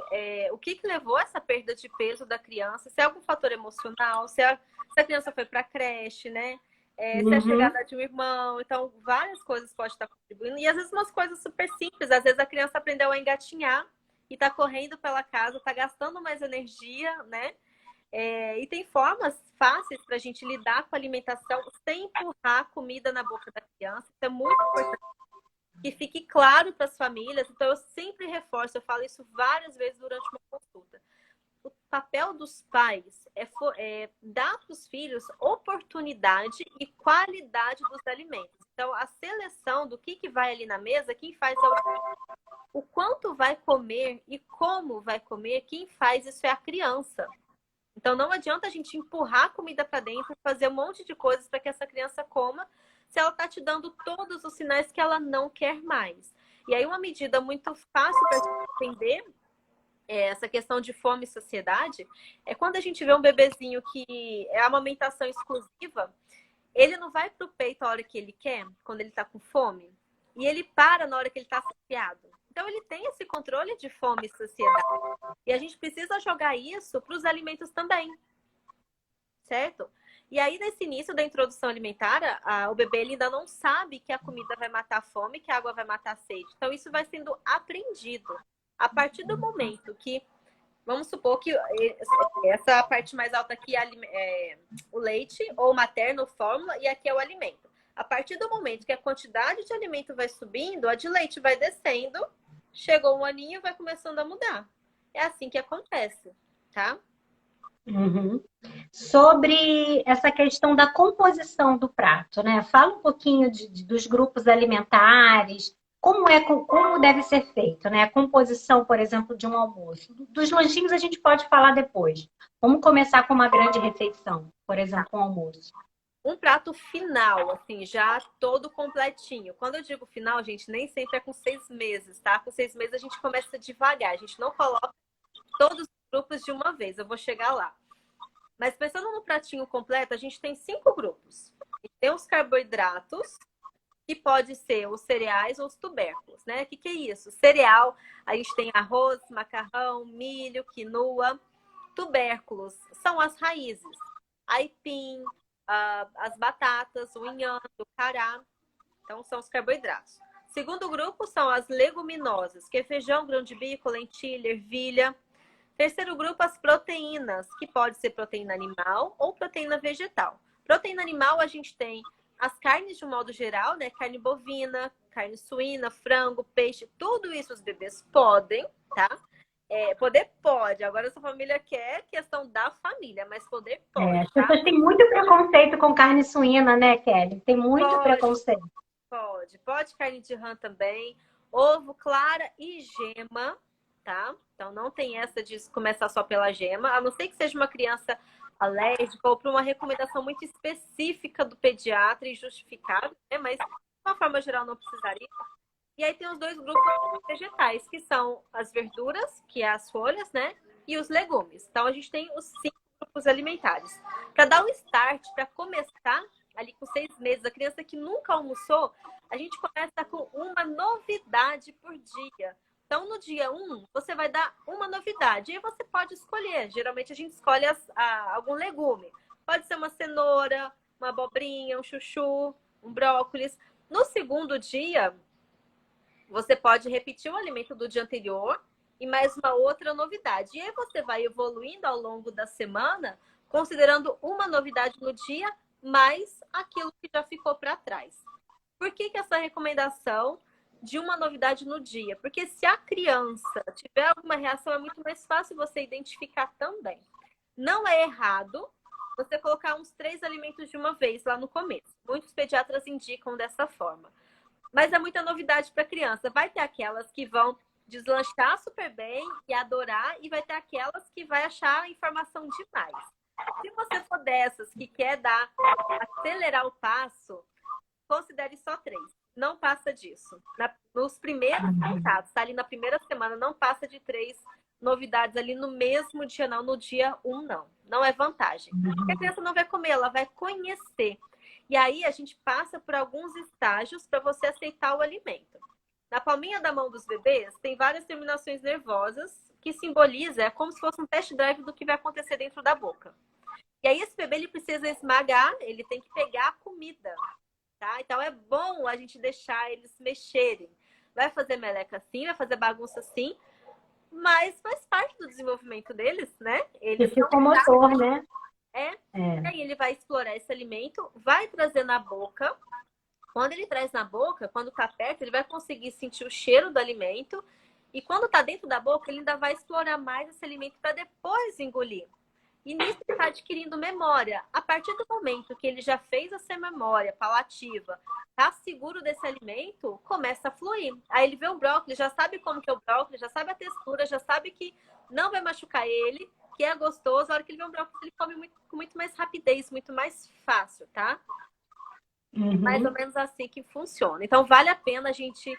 S2: o que levou a essa perda de peso da criança, se é algum fator emocional, se a criança foi para a creche, né? Se é a
S1: uhum,
S2: chegada de um irmão. Então, várias coisas podem estar contribuindo. E às vezes umas coisas super simples. Às vezes a criança aprendeu a engatinhar e está correndo pela casa, está gastando mais energia, né? E tem formas fáceis para a gente lidar com a alimentação sem empurrar comida na boca da criança. Isso é muito importante que fique claro para as famílias. Então, eu sempre reforço, eu falo isso várias vezes durante uma consulta. papel dos pais é dar para os filhos oportunidade e qualidade dos alimentos. Então, a seleção do que vai ali na mesa, quem faz é o quanto vai comer e como vai comer, quem faz isso é a criança. Então, não adianta a gente empurrar a comida para dentro e fazer um monte de coisas para que essa criança coma, se ela está te dando todos os sinais que ela não quer mais. E aí, uma medida muito fácil para entender essa questão de fome e saciedade é quando a gente vê um bebezinho que é amamentação exclusiva, ele não vai para o peito a hora que ele quer, quando ele está com fome, e ele para na hora que ele está saciado. Então, ele tem esse controle de fome e saciedade. E a gente precisa jogar isso para os alimentos também, certo? E aí, nesse início da introdução alimentar, o bebê ele ainda não sabe que a comida vai matar a fome, que a água vai matar a sede. Então, isso vai sendo aprendido. A partir do momento que, vamos supor que essa parte mais alta aqui é o leite, ou materno, fórmula, e aqui é o alimento. A partir do momento que a quantidade de alimento vai subindo, a de leite vai descendo, chegou um aninho, vai começando a mudar. É assim que acontece, tá?
S1: Uhum. Sobre essa questão da composição do prato, né? Fala um pouquinho dos grupos alimentares, como deve ser feito, né? A composição, por exemplo, de um almoço. Dos lanchinhos a gente pode falar depois. Vamos começar com uma grande refeição, por exemplo, um almoço.
S2: Um prato final, assim, já todo completinho. Quando eu digo final, gente, nem sempre é com 6 meses, tá? Com 6 meses a gente começa devagar, a gente não coloca todos os grupos de uma vez, eu vou chegar lá. Mas pensando no pratinho completo, a gente tem 5 grupos. Tem os carboidratos, que pode ser os cereais ou os tubérculos, né? O que é isso? Cereal, a gente tem arroz, macarrão, milho, quinoa. Tubérculos são as raízes. Aipim, as batatas, o inhame, o cará. Então, são os carboidratos. Segundo grupo são as leguminosas, que é feijão, grão de bico, lentilha, ervilha. Terceiro grupo, as proteínas, que pode ser proteína animal ou proteína vegetal. Proteína animal, a gente tem as carnes de um modo geral, né? Carne bovina, carne suína, frango, peixe, tudo isso os bebês podem, tá? Poder pode. Agora, se a família quer, questão da família, mas poder pode,
S1: As
S2: tá?
S1: pessoas têm muito preconceito com carne suína, né, Kelly? Tem muito
S2: Pode,
S1: preconceito.
S2: pode carne de rã também, ovo, clara e gema, tá? Então não tem essa de começar só pela gema, a não ser que seja uma criança alérgica ou para uma recomendação muito específica do pediatra e justificada, né? Mas de uma forma geral não precisaria. E aí tem os 2 grupos vegetais, que são as verduras, que é as folhas, né? E os legumes. Então a gente tem os 5 grupos alimentares. Para dar um start, para começar ali com 6 meses, a criança que nunca almoçou, a gente começa com uma novidade por dia. Então, no dia 1, você vai dar uma novidade. E aí você pode escolher. Geralmente, a gente escolhe algum legume. Pode ser uma cenoura, uma abobrinha, um chuchu, um brócolis. No segundo dia, você pode repetir o alimento do dia anterior e mais uma outra novidade. E aí você vai evoluindo ao longo da semana, considerando uma novidade no dia, mais aquilo que já ficou para trás. Por que essa recomendação de uma novidade no dia? Porque se a criança tiver alguma reação, é muito mais fácil você identificar também. Não é errado você colocar uns 3 alimentos de uma vez lá no começo. Muitos pediatras indicam dessa forma. Mas é muita novidade para a criança. Vai ter aquelas que vão deslanchar super bem e adorar, e vai ter aquelas que vai achar a informação demais. Se você for dessas que quer acelerar o passo, considere só 3. Não passa disso. Nos primeiros contatos, tá ali na primeira semana, não passa de 3 novidades ali no mesmo dia, não. No dia 1, não. Não é vantagem. Porque a criança não vai comer, ela vai conhecer. E aí a gente passa por alguns estágios para você aceitar o alimento. Na palminha da mão dos bebês, tem várias terminações nervosas que simboliza, é como se fosse um test drive do que vai acontecer dentro da boca. E aí esse bebê ele precisa esmagar, ele tem que pegar a comida. Tá? Então é bom a gente deixar eles mexerem. Vai fazer meleca sim, vai fazer bagunça sim, mas faz parte do desenvolvimento deles, né? Eles
S1: fica o motor, né?
S2: E aí ele vai explorar esse alimento, vai trazer na boca. Quando ele traz na boca, quando tá perto, ele vai conseguir sentir o cheiro do alimento E quando está dentro da boca, ele ainda vai explorar mais esse alimento para depois engolir. E nisso ele está adquirindo memória. A partir do momento que ele já fez essa memória palativa, está seguro desse alimento, começa a fluir. Aí ele vê o brócolis, já sabe como que é o brócolis, já sabe a textura, já sabe que não vai machucar ele, que é gostoso. A hora que ele vê o brócolis, ele come com muito mais rapidez, muito mais fácil, tá? Mais ou menos assim que funciona. Então, vale a pena a gente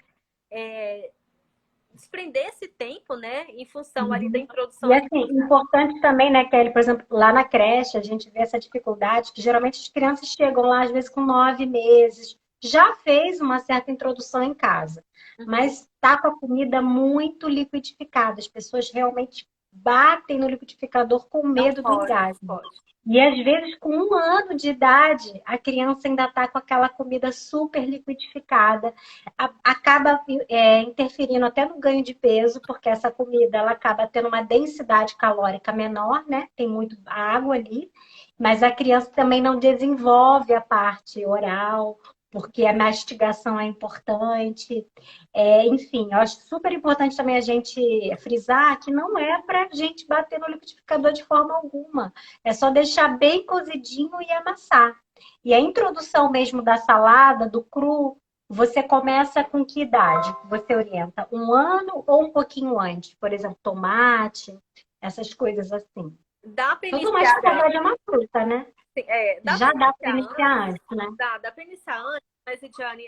S2: desprender esse tempo, né, em função ali da introdução.
S1: E assim, importante também, né, Kelly, por exemplo, lá na creche a gente vê essa dificuldade, que geralmente as crianças chegam lá às vezes com 9 meses, já fez uma certa introdução em casa, mas está com a comida muito liquidificada, as pessoas realmente batem no liquidificador com medo do engasgo. E às vezes, com 1 ano de idade, a criança ainda está com aquela comida super liquidificada, acaba interferindo até no ganho de peso, porque essa comida ela acaba tendo uma densidade calórica menor, né? Tem muito água ali, mas a criança também não desenvolve a parte oral, porque a mastigação é importante. Enfim, eu acho super importante também a gente frisar que não é para a gente bater no liquidificador de forma alguma. É só deixar bem cozidinho e amassar. E a introdução mesmo da salada, do cru, você começa com que idade? Você orienta? 1 ano ou um pouquinho antes? Por exemplo, tomate, essas coisas assim.
S2: Dá para iniciar.
S1: Tudo mais que tomate é uma fruta, né? Já dá para iniciar antes, né?
S2: Dá para iniciar antes, mas, Ediane,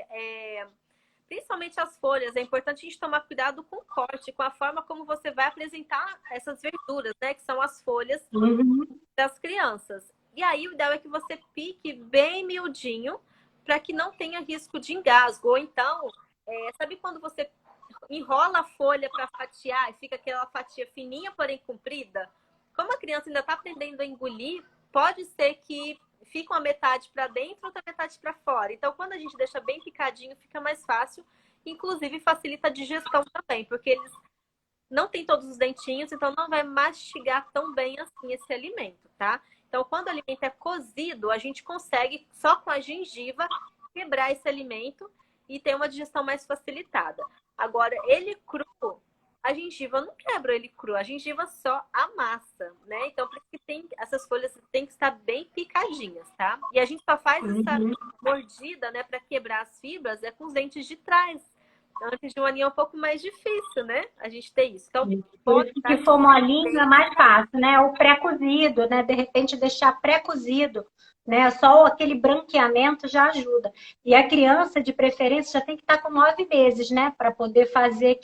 S2: principalmente as folhas, é importante a gente tomar cuidado com o corte, com a forma como você vai apresentar essas verduras, né? Que são as folhas das crianças. E aí, o ideal é que você pique bem miudinho, para que não tenha risco de engasgo. Ou então, sabe quando você enrola a folha para fatiar e fica aquela fatia fininha, porém comprida? Como a criança ainda está aprendendo a engolir, pode ser que fique uma metade para dentro e outra metade para fora. Então, quando a gente deixa bem picadinho, fica mais fácil. Inclusive, facilita a digestão também, porque eles não têm todos os dentinhos, então não vai mastigar tão bem assim esse alimento, tá? Então, quando o alimento é cozido, a gente consegue, só com a gengiva, quebrar esse alimento e ter uma digestão mais facilitada. Agora, ele cru, a gengiva não quebra ele cru, a gengiva só amassa, né? Então, por isso que essas folhas têm que estar bem picadinhas, tá? E a gente só faz essa mordida, né, para quebrar as fibras, com os dentes de trás. Antes de 1 aninho é um pouco mais difícil, né? A gente ter isso. Então,
S1: por isso que for molinho é mais fácil, né? O pré-cozido, né? De repente deixar pré-cozido, né? Só aquele branqueamento já ajuda. E a criança, de preferência, já tem que estar com 9 meses, né? Para poder fazer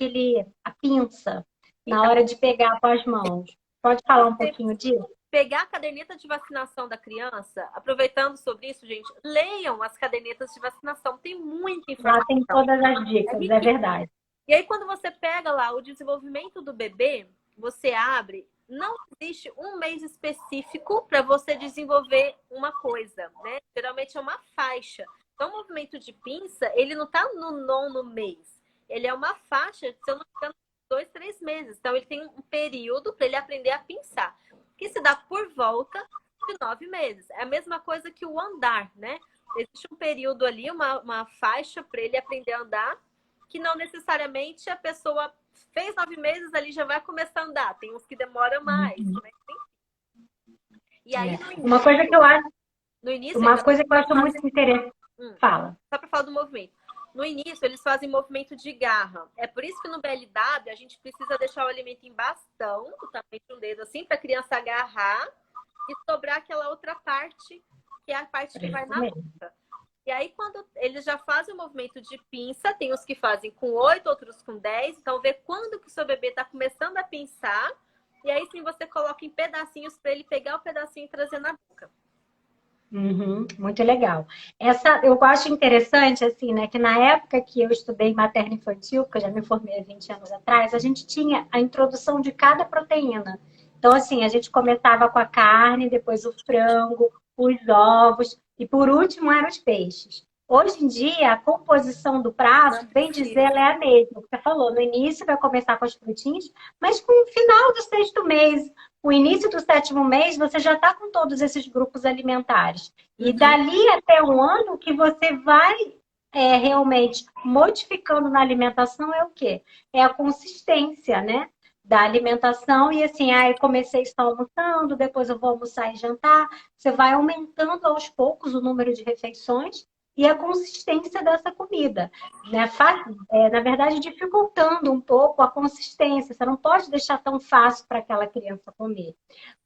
S1: a pinça na hora de pegar com as mãos. Pode falar um pouquinho disso?
S2: Pegar a caderneta de vacinação da criança, aproveitando sobre isso, gente, leiam as cadernetas de vacinação, tem muita informação.
S1: Lá tem todas as dicas, é verdade.
S2: E aí, quando você pega lá o desenvolvimento do bebê, você abre, não existe um mês específico para você desenvolver uma coisa, né? Geralmente é uma faixa. Então, o movimento de pinça, ele não está no 9º mês. Ele é uma faixa, se eu não me engano, 2, 3 meses. Então, ele tem um período para ele aprender a pinçar, que se dá por volta de 9 meses. É a mesma coisa que o andar, né? Existe um período ali, uma faixa para ele aprender a andar, que não necessariamente a pessoa fez 9 meses ali já vai começar a andar. Tem uns que demoram mais. Mas, e aí, no início,
S1: uma coisa que eu acho,
S2: eu acho
S1: muito interessante. Fala.
S2: Só para falar do movimento. No início, eles fazem movimento de garra. É por isso que no BLW a gente precisa deixar o alimento em bastão, do tamanho de um dedo assim, para a criança agarrar e sobrar aquela outra parte, que é a parte que vai na boca. E aí, quando eles já fazem o movimento de pinça, tem os que fazem com 8, outros com 10. Então, vê quando que o seu bebê está começando a pinçar. E aí, sim, você coloca em pedacinhos para ele pegar o pedacinho e trazer na boca.
S1: Muito legal. Eu acho interessante, assim, né, que na época que eu estudei materno infantil, que eu já me formei há 20 anos atrás, a gente tinha a introdução de cada proteína. Então, assim, a gente começava com a carne, depois o frango, os ovos, e por último eram os peixes. Hoje em dia, a composição do prato, bem dizer, ela é a mesma. Você falou, no início vai começar com as frutinhas, mas com o final do 6º mês, o início do 7º mês, você já está com todos esses grupos alimentares. E dali até 1 ano que você vai realmente modificando na alimentação é o quê? É a consistência, né? Da alimentação e assim, comecei só almoçando, depois eu vou almoçar e jantar. Você vai aumentando aos poucos o número de refeições e a consistência dessa comida, né? Na verdade, dificultando um pouco a consistência. Você não pode deixar tão fácil para aquela criança comer.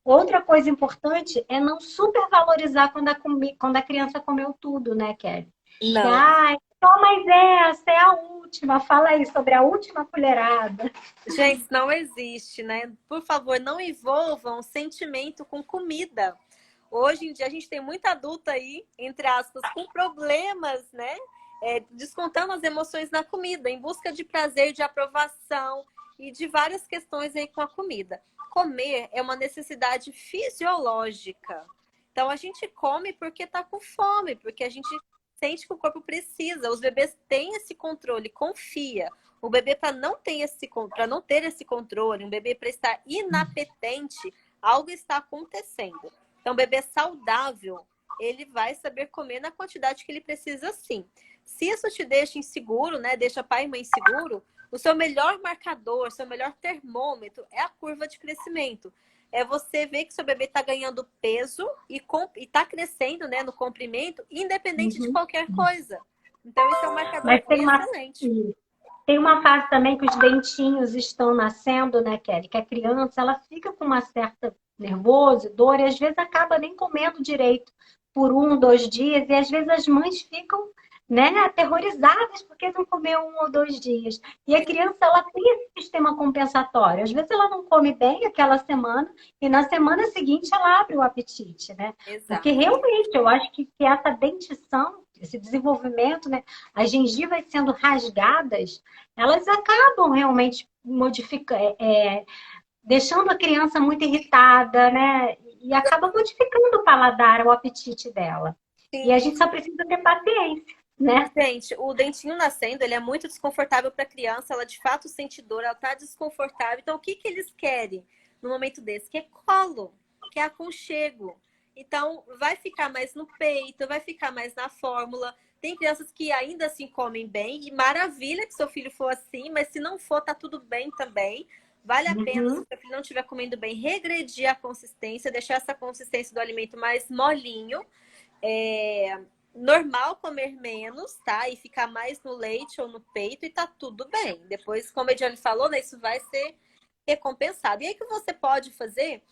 S1: Outra coisa importante é não supervalorizar quando a criança comeu tudo, né, Kelly?
S2: Não.
S1: Ai, só mais essa é a última. Fala aí sobre a última colherada.
S2: Gente, não existe, né? Por favor, não envolvam sentimento com comida. Hoje em dia a gente tem muita adulta aí, entre aspas, com problemas, né? Descontando as emoções na comida, em busca de prazer, de aprovação e de várias questões aí com a comida. Comer é uma necessidade fisiológica. Então a gente come porque está com fome, porque a gente sente que o corpo precisa. Os bebês têm esse controle, confia. O bebê, para não ter esse controle, um bebê para estar inapetente, algo está acontecendo. Então, o bebê saudável, ele vai saber comer na quantidade que ele precisa, sim. Se isso te deixa inseguro, né? Deixa pai e mãe inseguro, o seu melhor marcador, seu melhor termômetro é a curva de crescimento. É você ver que seu bebê está ganhando peso e está crescendo, né, no comprimento, independente de qualquer coisa. Então, isso é um marcador
S1: Mas
S2: excelente.
S1: tem uma fase também que os dentinhos estão nascendo, né, Kelly? Que a criança ela fica com uma certa nervoso, dor, e às vezes acaba nem comendo direito por 1, 2 dias, e às vezes as mães ficam, né, aterrorizadas porque não comeu 1 ou 2 dias. E a criança ela tem esse sistema compensatório. Às vezes ela não come bem aquela semana, e na semana seguinte ela abre o apetite, né?
S2: Exato.
S1: Porque realmente eu acho que essa dentição, esse desenvolvimento, né, as gengivas sendo rasgadas, elas acabam realmente modificando, deixando a criança muito irritada, né? E acaba modificando o paladar, o apetite dela.
S2: Sim.
S1: E a gente só precisa ter paciência, né?
S2: Gente, o dentinho nascendo, ele é muito desconfortável para a criança, ela de fato sente dor, ela tá desconfortável. Então, o que que eles querem no momento desse? Que é colo, que é aconchego. Então, vai ficar mais no peito, vai ficar mais na fórmula. Tem crianças que ainda assim comem bem, e maravilha que seu filho for assim, mas se não for, tá tudo bem também. Vale a pena, se seu filho não estiver comendo bem, regredir a consistência, deixar essa consistência do alimento mais molinho. Normal comer menos, tá? E ficar mais no leite ou no peito e tá tudo bem. Depois, como a Ediane falou, né, isso vai ser recompensado. E aí, o que você pode fazer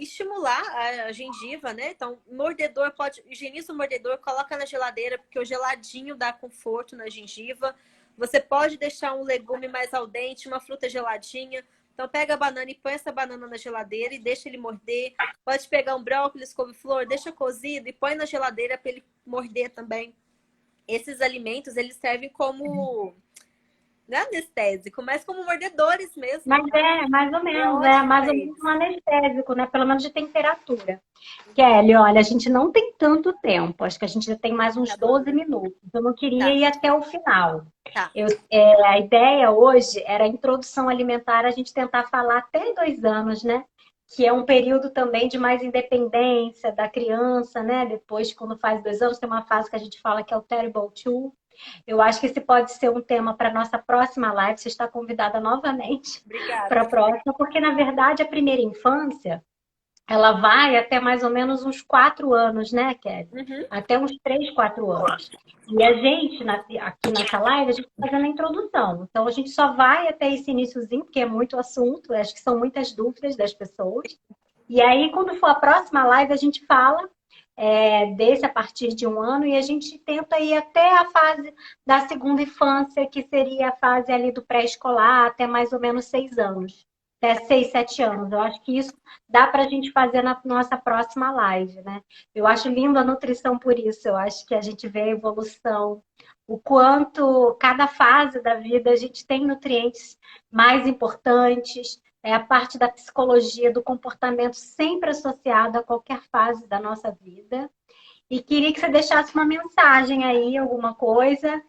S2: estimular a gengiva, né? Então, mordedor higieniza o mordedor, coloca na geladeira, porque o geladinho dá conforto na gengiva. Você pode deixar um legume mais al dente, uma fruta geladinha. Então, pega a banana e põe essa banana na geladeira e deixa ele morder. Pode pegar um brócolis, couve-flor, deixa cozido e põe na geladeira para ele morder também. Esses alimentos, eles servem como... Não é anestésico, mas como mordedores mesmo.
S1: Mas mais ou menos, mais ou menos um anestésico, né? Pelo menos de temperatura. Kelly, olha, a gente não tem tanto tempo, acho que a gente já tem mais uns 12 minutos. Eu não queria ir até o final.
S2: Tá.
S1: A ideia hoje era a introdução alimentar, a gente tentar falar até 2 anos, né? Que é um período também de mais independência da criança, né? Depois, quando faz 2 anos, tem uma fase que a gente fala que é o Terrible Two. Eu acho que esse pode ser um tema para a nossa próxima live. Você está convidada novamente para a próxima, porque, na verdade, a primeira infância, ela vai até mais ou menos uns 4 anos, né, Kelly? Até uns 3, 4 anos. E a gente, aqui nessa live, a gente está fazendo a introdução. Então, a gente só vai até esse iniciozinho, porque é muito assunto, acho que são muitas dúvidas das pessoas. E aí, quando for a próxima live, a gente fala desse a partir de 1 ano e a gente tenta ir até a fase da segunda infância, que seria a fase ali do pré-escolar, até mais ou menos 6 anos. Até 6, 7 anos. Eu acho que isso dá para a gente fazer na nossa próxima live, né? Eu acho lindo a nutrição por isso. Eu acho que a gente vê a evolução, o quanto cada fase da vida a gente tem nutrientes mais importantes, a parte da psicologia, do comportamento sempre associado a qualquer fase da nossa vida. E queria que você deixasse uma mensagem aí, alguma coisa.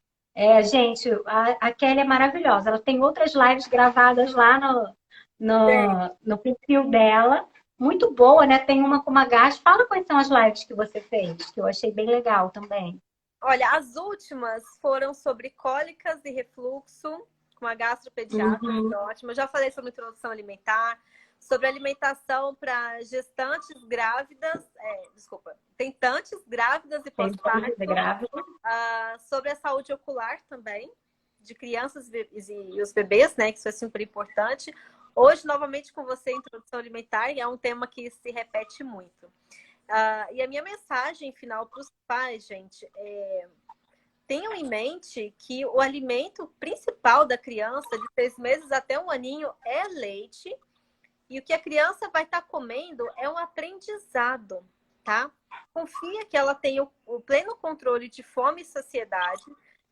S1: Gente, a Kelly é maravilhosa. Ela tem outras lives gravadas lá no perfil dela. Muito boa, né? Tem uma com uma Gás. Fala quais são as lives que você fez, que eu achei bem legal também.
S2: Olha, as últimas foram sobre cólicas e refluxo, com a gastropediatra,
S1: Uhum.
S2: ótima. Eu já falei sobre introdução alimentar, sobre alimentação para gestantes grávidas, desculpa, tentantes grávidas e
S1: Tem tanto de
S2: pós-parto,
S1: grávida.
S2: sobre a saúde ocular também, de crianças e os bebês, né, que isso é super importante. Hoje, novamente, com você, introdução alimentar, e é um tema que se repete muito. E a minha mensagem final para os pais, gente, tenham em mente que o alimento principal da criança, de 6 meses até 1 aninho, é leite. E o que a criança vai estar comendo é um aprendizado, tá? Confia que ela tem o pleno controle de fome e saciedade.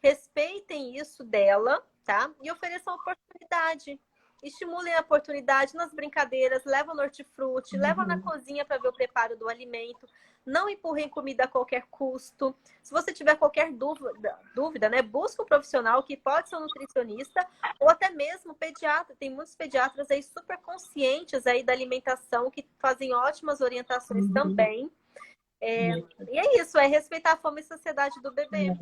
S2: Respeitem isso dela, tá? E ofereçam oportunidade. Estimulem a oportunidade nas brincadeiras, levam no hortifruti, levam na
S1: Uhum.
S2: cozinha para ver o preparo do alimento. Não empurrem comida a qualquer custo. Se você tiver qualquer dúvida, né, busca um profissional que pode ser um nutricionista ou até mesmo pediatra. Tem muitos pediatras aí super conscientes aí da alimentação que fazem ótimas orientações
S1: Uhum.
S2: também.
S1: Isso.
S2: E é isso, é respeitar a fome e saciedade do bebê.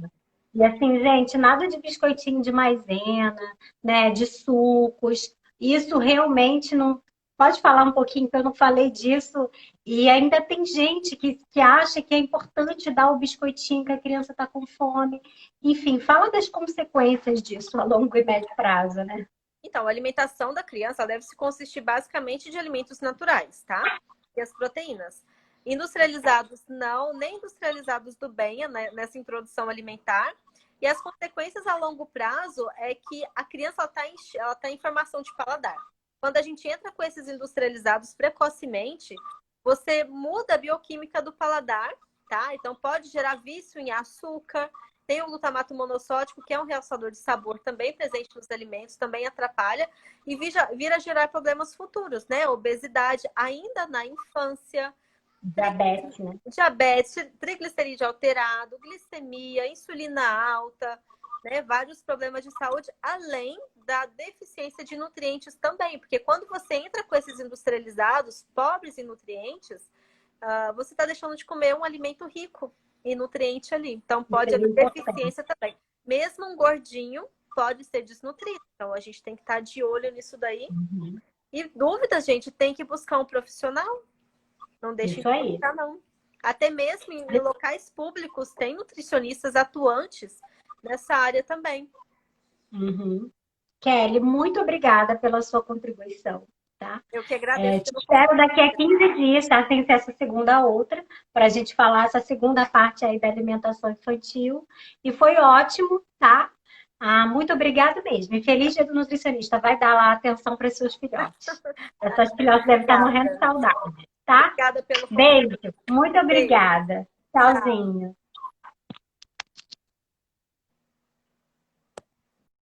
S1: E assim, gente, nada de biscoitinho de maisena, né, de sucos. Isso realmente não. Pode falar um pouquinho, que eu não falei disso. E ainda tem gente que acha que é importante dar o biscoitinho que a criança está com fome. Enfim, fala das consequências disso a longo e médio prazo, né?
S2: Então, a alimentação da criança deve se consistir basicamente de alimentos naturais, tá? E as proteínas. Industrializados não, nem industrializados do bem, né, nessa introdução alimentar. E as consequências a longo prazo é que a criança ela tá em formação de paladar. Quando a gente entra com esses industrializados precocemente, você muda a bioquímica do paladar, tá? Então pode gerar vício em açúcar. Tem o glutamato monossódico, que é um realçador de sabor também presente nos alimentos, também atrapalha e vira a gerar problemas futuros, né? Obesidade ainda na infância,
S1: Diabetes, né?
S2: diabetes, triglicerídeo alterado, glicemia, insulina alta, né? Vários problemas de saúde, além da deficiência de nutrientes também, porque quando você entra com esses industrializados, pobres em nutrientes, você está deixando de comer um alimento rico e nutriente ali. Então,
S1: Isso
S2: pode
S1: é
S2: haver
S1: importante.
S2: deficiência também. Mesmo um gordinho pode ser desnutrido. Então, a gente tem que estar de olho nisso daí.
S1: Uhum.
S2: E dúvidas, gente, tem que buscar um profissional. Não deixem
S1: Isso
S2: de
S1: aí.
S2: buscar, não. Até mesmo em locais públicos, tem nutricionistas atuantes nessa área também.
S1: Uhum. Kelly, muito obrigada pela sua contribuição, tá?
S2: Eu que agradeço
S1: Te
S2: pelo
S1: espero
S2: convite.
S1: daqui a 15 dias, tá? Sem ser essa segunda outra, para a gente falar essa segunda parte aí da alimentação infantil. E foi ótimo, tá? Muito obrigada mesmo. E feliz dia do nutricionista. Vai dar lá atenção para seus filhotes. Essas filhotes devem estar morrendo de
S2: Obrigada.
S1: saudade, tá?
S2: Obrigada pelo convite.
S1: Beijo. Muito
S2: Beijo.
S1: obrigada.
S2: Tchau.
S1: Tchauzinho.